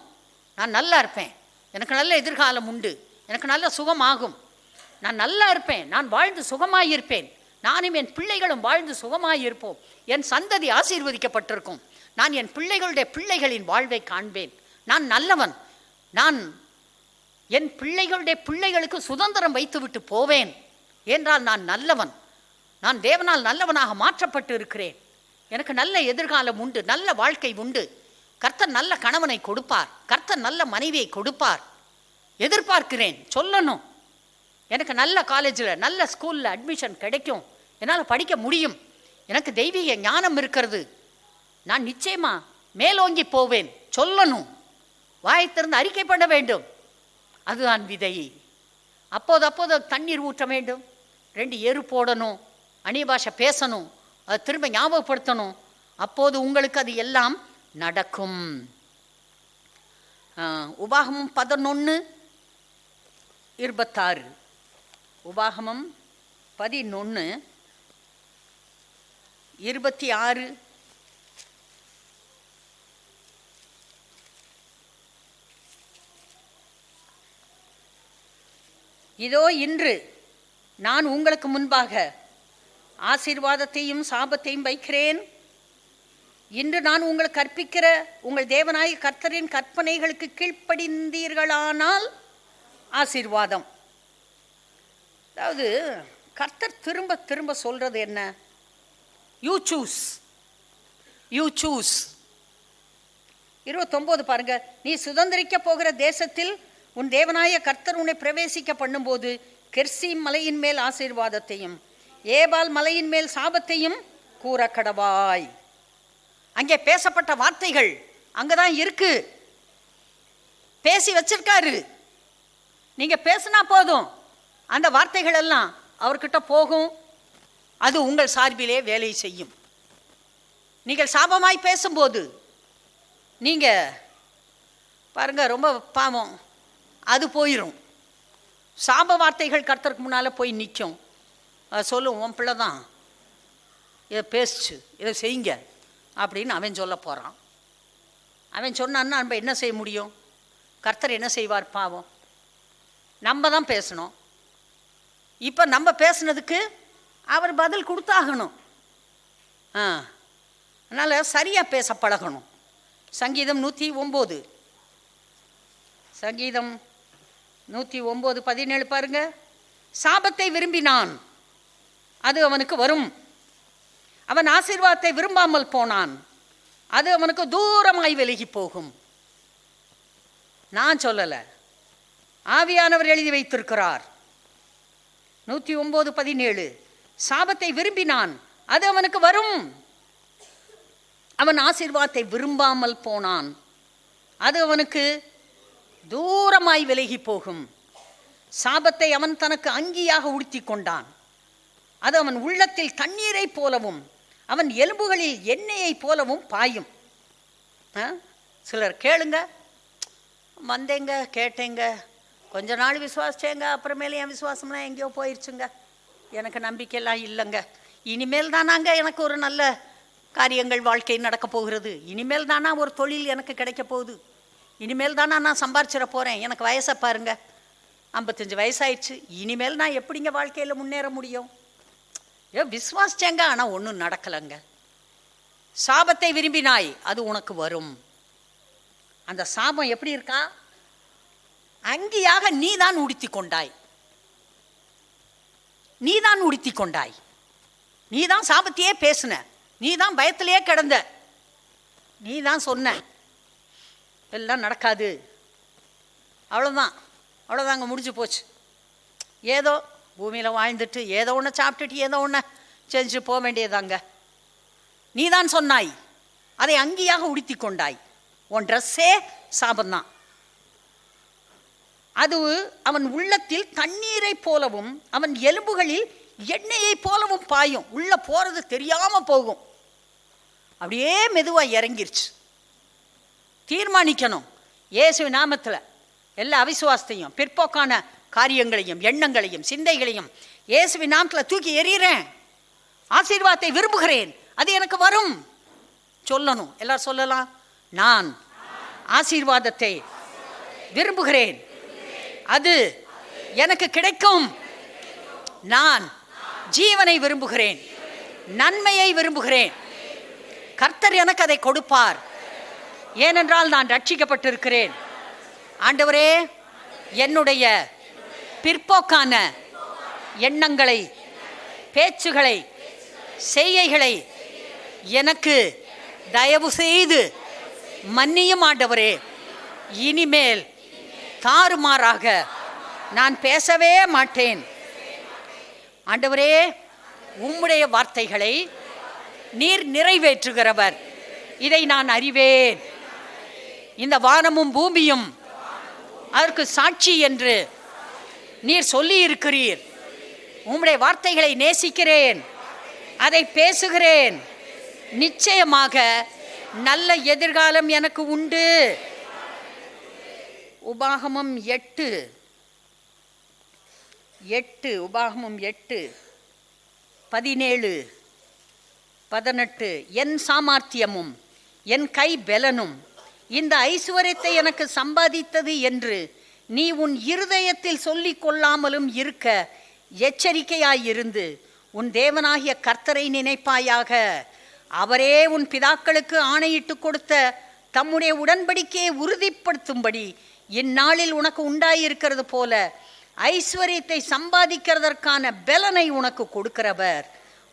நான் நல்லா இருப்பேன், எனக்கு நல்ல எதிர்காலம் உண்டு, எனக்கு நல்ல சுகமாகும், நான் நல்லா இருப்பேன், நான் வாழ்ந்து சுகமாயிருப்பேன், நானும் என் பிள்ளைகளும் வாழ்ந்து சுகமாயிருப்போம், என் சந்ததி ஆசீர்வதிக்கப்பட்டிருக்கும், நான் என் பிள்ளைகளுடைய பிள்ளைகளின் வாழ்வை காண்பேன், நான் நல்லவன், நான் என் பிள்ளைகளுடைய பிள்ளைகளுக்கு சுதந்திரம் வைத்துவிட்டு போவேன் என்றால் நான் நல்லவன், நான் தேவனால் நல்லவனாக மாற்றப்பட்டு இருக்கிறேன், எனக்கு நல்ல எதிர்காலம் உண்டு, நல்ல வாழ்க்கை உண்டு, கர்த்தர் நல்ல கணவனை கொடுப்பார், கர்த்தர் நல்ல மனைவியை கொடுப்பார். எதிர்பார்க்கிறேன், சொல்லணும். எனக்கு நல்ல காலேஜில் நல்ல ஸ்கூலில் அட்மிஷன் கிடைக்கும், என்னால் படிக்க முடியும், எனக்கு தெய்வீக ஞானம் இருக்கிறது, நான் நிச்சயமா மேலோங்கி போவேன், சொல்லணும். வாயை திறந்து அறிக்கை பண்ண வேண்டும். அதுதான் விதை. அப்போது தண்ணீர் ஊற்ற வேண்டும், 2 எரு போடணும், அந்நிய பாஷை பேசணும், அதை திரும்ப ஞாபகப்படுத்தணும். அப்போது உங்களுக்கு அது எல்லாம் நடக்கும். உபாகமம் 11:26. உபாகமம் 11:26. இதோ இன்று நான் உங்களுக்கு முன்பாக ஆசீர்வாதத்தையும் சாபத்தையும் வைக்கிறேன். இன்று நான் உங்களுக்கு கற்பிக்கிற உங்கள் தேவனாய கர்த்தரின் கற்பனைகளுக்கு கீழ்ப்படிந்தீர்களானால் ஆசீர்வாதம். அதாவது கர்த்தர் திரும்ப திரும்ப சொல்றது என்ன? You choose, you choose. 29 பாருங்க. நீ சுதந்திரிக்க போகிற தேசத்தில் உன் தேவனாய கர்த்தர் உன்னை பிரவேசிக்க பண்ணும்போது கெர்சீம் மலையின் மேல் ஆசீர்வாதத்தையும் ஏபால் மலையின் மேல் சாபத்தையும் கூற கடவாய். அங்கே பேசப்பட்ட வார்த்தைகள் அங்கதான் இருக்கு, பேசி வச்சிருக்காரு. நீங்க பேசினா போதும், அந்த வார்த்தைகள் எல்லாம் அவர்கிட்ட போகும், அது உங்கள் சார்பிலே வேலை செய்யும். நீங்கள் சாபமாய் பேசும்போது நீங்க பாருங்க, ரொம்ப பாவம், அது போயிடும். சாப வார்த்தைகள் கர்த்தருக்கு முன்னால் போய் நிற்கும். சொல்லும், உன் பிள்ளை தான் இதை பேசிச்சு, இதை செய்யுங்க அப்படின்னு அவன் சொல்ல போகிறான். அவன் சொன்னான்னா நம்ம என்ன செய்ய முடியும்? கர்த்தர் என்ன செய்வார்? பாவம், நம்ம தான் பேசணும். இப்போ நம்ம பேசுனதுக்கு அவர் பதில் கொடுத்தாகணும். அதனால் சரியாக பேச பழகணும். சங்கீதம் 109, சங்கீதம் 109:17 பாருங்க. சாபத்தை விரும்பினான், அது அவனுக்கு வரும். அவன் ஆசீர்வாதத்தை விரும்பாமல் போனான், அது அவனுக்கு தூரமாய் விலகி போகும். நான் சொல்லலை, ஆவியானவர் எழுதி வைத்திருக்கிறார். 109:17 சாபத்தை விரும்பினான், அது அவனுக்கு வரும். அவன் ஆசீர்வாதத்தை விரும்பாமல் போனான், அது அவனுக்கு தூரமாய் விலகி போகும். சாபத்தை அவன் தனக்கு அங்கியாக உடுத்தி கொண்டான், அது அவன் உள்ளத்தில் தண்ணீரை போலவும் அவன் எலும்புகளில் எண்ணெயை போலவும் பாயும். சிலர் கேளுங்க, வந்தேங்க, கேட்டேங்க, கொஞ்ச நாள் விசுவாசிச்சேங்க, அப்புறமேலே என் விசுவாசம்லாம் எங்கேயோ போயிடுச்சுங்க, எனக்கு நம்பிக்கையெல்லாம் இல்லைங்க, இனிமேல் தானாங்க எனக்கு ஒரு நல்ல காரியங்கள் வாழ்க்கை நடக்க போகிறது, இனிமேல் தானா ஒரு தொழில் எனக்கு கிடைக்க போகுது, இனிமேல் தானா நான் சம்பாரிச்சிட போகிறேன், எனக்கு வயசை பாருங்க 55 வயசாயிடுச்சு, இனிமேல் நான் எப்படிங்க வாழ்க்கையில் முன்னேற முடியும்? விசுவாசிச்சேங்க, ஆனால் ஒன்றும் நடக்கலைங்க. சாபத்தை விரும்பினாய், அது உனக்கு வரும். அந்த சாபம் எப்படி இருக்கா? அங்கியாக நீதான் உடுத்தி கொண்டாய், நீதான் உடுத்தி கொண்டாய், நீதான் சாபத்தையே பேசின, நீதான் பயத்திலேயே கிடந்த, நீதான் சொன்ன எல்லாம் நடக்காது, அவ்வளோதாங்க, முடிஞ்சு போச்சு. ஏதோ பூமியில் வாழ்ந்துட்டு ஏதோ ஒன்று சாப்பிட்டுட்டு ஏதோ ஒன்று செஞ்சு போக வேண்டியதாங்க. நீதான் சொன்னாய், அதை அங்கியாக உடுத்தி கொண்டாய், உன் ட்ரெஸ்ஸே சாபந்தான். அது அவன் உள்ளத்தில் தண்ணீரை போலவும் அவன் எலும்புகளில் எண்ணெயை போலவும் பாயும். உள்ள போகிறது தெரியாமல் போகும், அப்படியே மெதுவாக இறங்கிருச்சு. தீர்மானிக்கணும், இயேசு நாமத்தில் எல்லா அவிசுவாசத்தையும் பிற்போக்கான காரியங்களையும் எண்ணங்களையும் சிந்தைகளையும் இயேசுவின் நாமத்தில் தூக்கி எறிகிறேன், ஆசீர்வாதத்தை விரும்புகிறேன், அது எனக்கு வரும் சொல்லணும். எல்லாரும் சொல்லலாம், நான் ஆசீர்வாதத்தை விரும்புகிறேன், அது எனக்கு கிடைக்கும். நான் ஜீவனை விரும்புகிறேன், நன்மையை விரும்புகிறேன், கர்த்தர் எனக்கு அதை கொடுப்பார், ஏனென்றால் நான் ரட்சிக்கப்பட்டிருக்கிறேன். ஆண்டவரே, என்னுடைய பிற்போக்கான எண்ணங்களை, பேச்சுகளை, செய்கைகளை எனக்கு தயவு செய்து மன்னியும் ஆண்டவரே. இனிமேல் தாறுமாறாக நான் பேசவே மாட்டேன். ஆண்டவரே, உம்முடைய வார்த்தைகளை நீர் நிறைவேற்றுகிறவர், இதை நான் அறிவேன். இந்த வானமும் பூமியும் அதற்கு சாட்சி என்று நீர் சொல்லி இருக்கிறீர். உம்முடைய வார்த்தைகளை நேசிக்கிறேன், அதை பேசுகிறேன். நிச்சயமாக நல்ல எதிர்காலம் எனக்கு உண்டு. உபாகமம் 8 உபாகமம் 8:17-18. என் சாமர்த்தியமும் என் கை பெலனும் இந்த ஐசுவரியத்தை எனக்கு சம்பாதித்தது என்று நீ உன் இருதயத்தில் சொல்லிக் கொள்ளாமலும் இருக்க எச்சரிக்கையாயிருந்து உன் தேவனாகிய கர்த்தரை நினைப்பாயாக. அவரே உன் பிதாக்களுக்கு ஆணையிட்டு கொடுத்த தம்முடைய உடன்படிக்கையை உறுதிப்படுத்தும்படி இந்நாளில் உனக்கு உண்டாயிருக்கிறது போல ஐஸ்வர்யத்தை சம்பாதிக்கிறதற்கான பெலனை உனக்கு கொடுக்கிறவர்.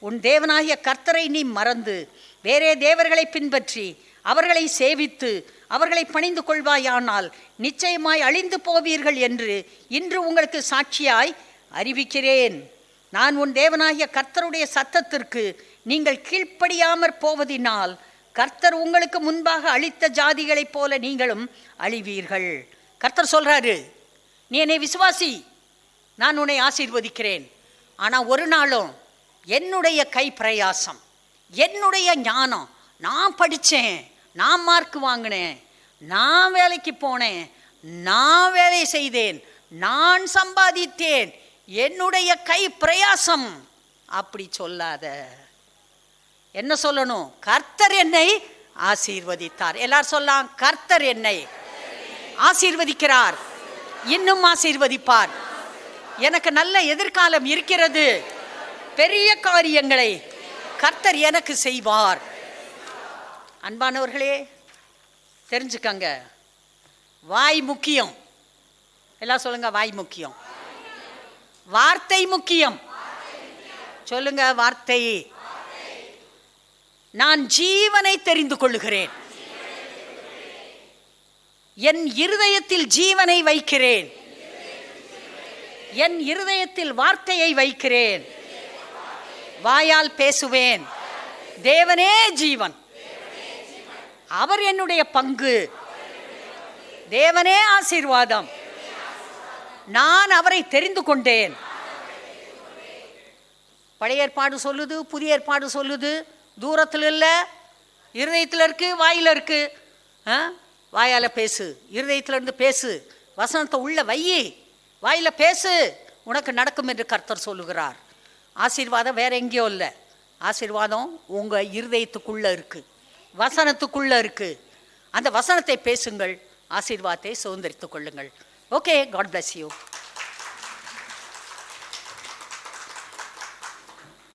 உன் தேவனாகிய கர்த்தரை நீ மறந்து வேறே தேவர்களை பின்பற்றி அவர்களை சேவித்து அவர்களை பணிந்து கொள்வாயானால் நிச்சயமாய் அழிந்து போவீர்கள் என்று இன்று உங்களுக்கு சாட்சியாய் அறிவிக்கிறேன். நான் உன் தேவனாகிய கர்த்தருடைய சத்தத்திற்கு நீங்கள் கீழ்ப்படியாமற் போவதினால் கர்த்தர் உங்களுக்கு முன்பாக அழித்த ஜாதிகளைப் போல நீங்களும் அழிவீர்கள். கர்த்தர் சொல்றாரு, நீ என்னை விசுவாசி, நான் உன்னை ஆசீர்வதிக்கிறேன். ஆனால் ஒரு நாளும் என்னுடைய கை பிரயாசம், என்னுடைய ஞானம், நான் படித்தேன், நான் மார்க் வாங்கினேன், நான் வேலைக்கு போனேன், நான் வேலை செய்தேன், நான் சம்பாதித்தேன், என்னுடைய கை பிரயாசம், அப்படி சொல்லாத. என்ன சொல்லணும்? கர்த்தர் என்னை ஆசீர்வதித்தார். எல்லாரும் சொல்லலாம், கர்த்தர் என்னை ஆசீர்வதிக்கிறார், இன்னும் ஆசீர்வதிப்பார். எனக்கு நல்ல எதிர்காலம் இருக்கிறது. பெரிய காரியங்களை கர்த்தர் எனக்கு செய்வார். அன்பானவர்களே, தெரிஞ்சுக்கங்க, வாய் முக்கியம். எல்லாம் சொல்லுங்க, வாய் முக்கியம். வார்த்தை முக்கியம். சொல்லுங்க, வார்த்தை. நான் ஜீவனை தெரிந்து கொள்ளுகிறேன், என் இருதயத்தில் ஜீவனை வைக்கிறேன், என் இருதயத்தில் வார்த்தையை வைக்கிறேன், வாயால் பேசுவேன். தேவனே ஜீவன், அவர் என்னுடைய பங்கு. தேவனே ஆசீர்வாதம். நான் அவரை தெரிந்து கொண்டேன். பழைய ஏற்பாடு சொல்லுது, புதிய ஏற்பாடு சொல்லுது, தூரத்தில் இல்லை, இருதயத்தில் இருக்கு, வாயில் இருக்கு. வாயால் பேசு, இருதயத்திலிருந்து பேசு, வசனத்தை உள்ள வையி, வாயில் பேசு, உனக்கு நடக்கும் என்று கர்த்தர் சொல்லுகிறார். ஆசீர்வாதம் வேற எங்கேயோ இல்லை, ஆசீர்வாதம் உங்கள் இருதயத்துக்குள்ளே இருக்குது, வசனத்துக்குள்ளே இருக்குது. அந்த வசனத்தை பேசுங்கள், ஆசீர்வாதத்தை சுதந்திரித்துக் கொள்ளுங்கள். Okay, God bless you.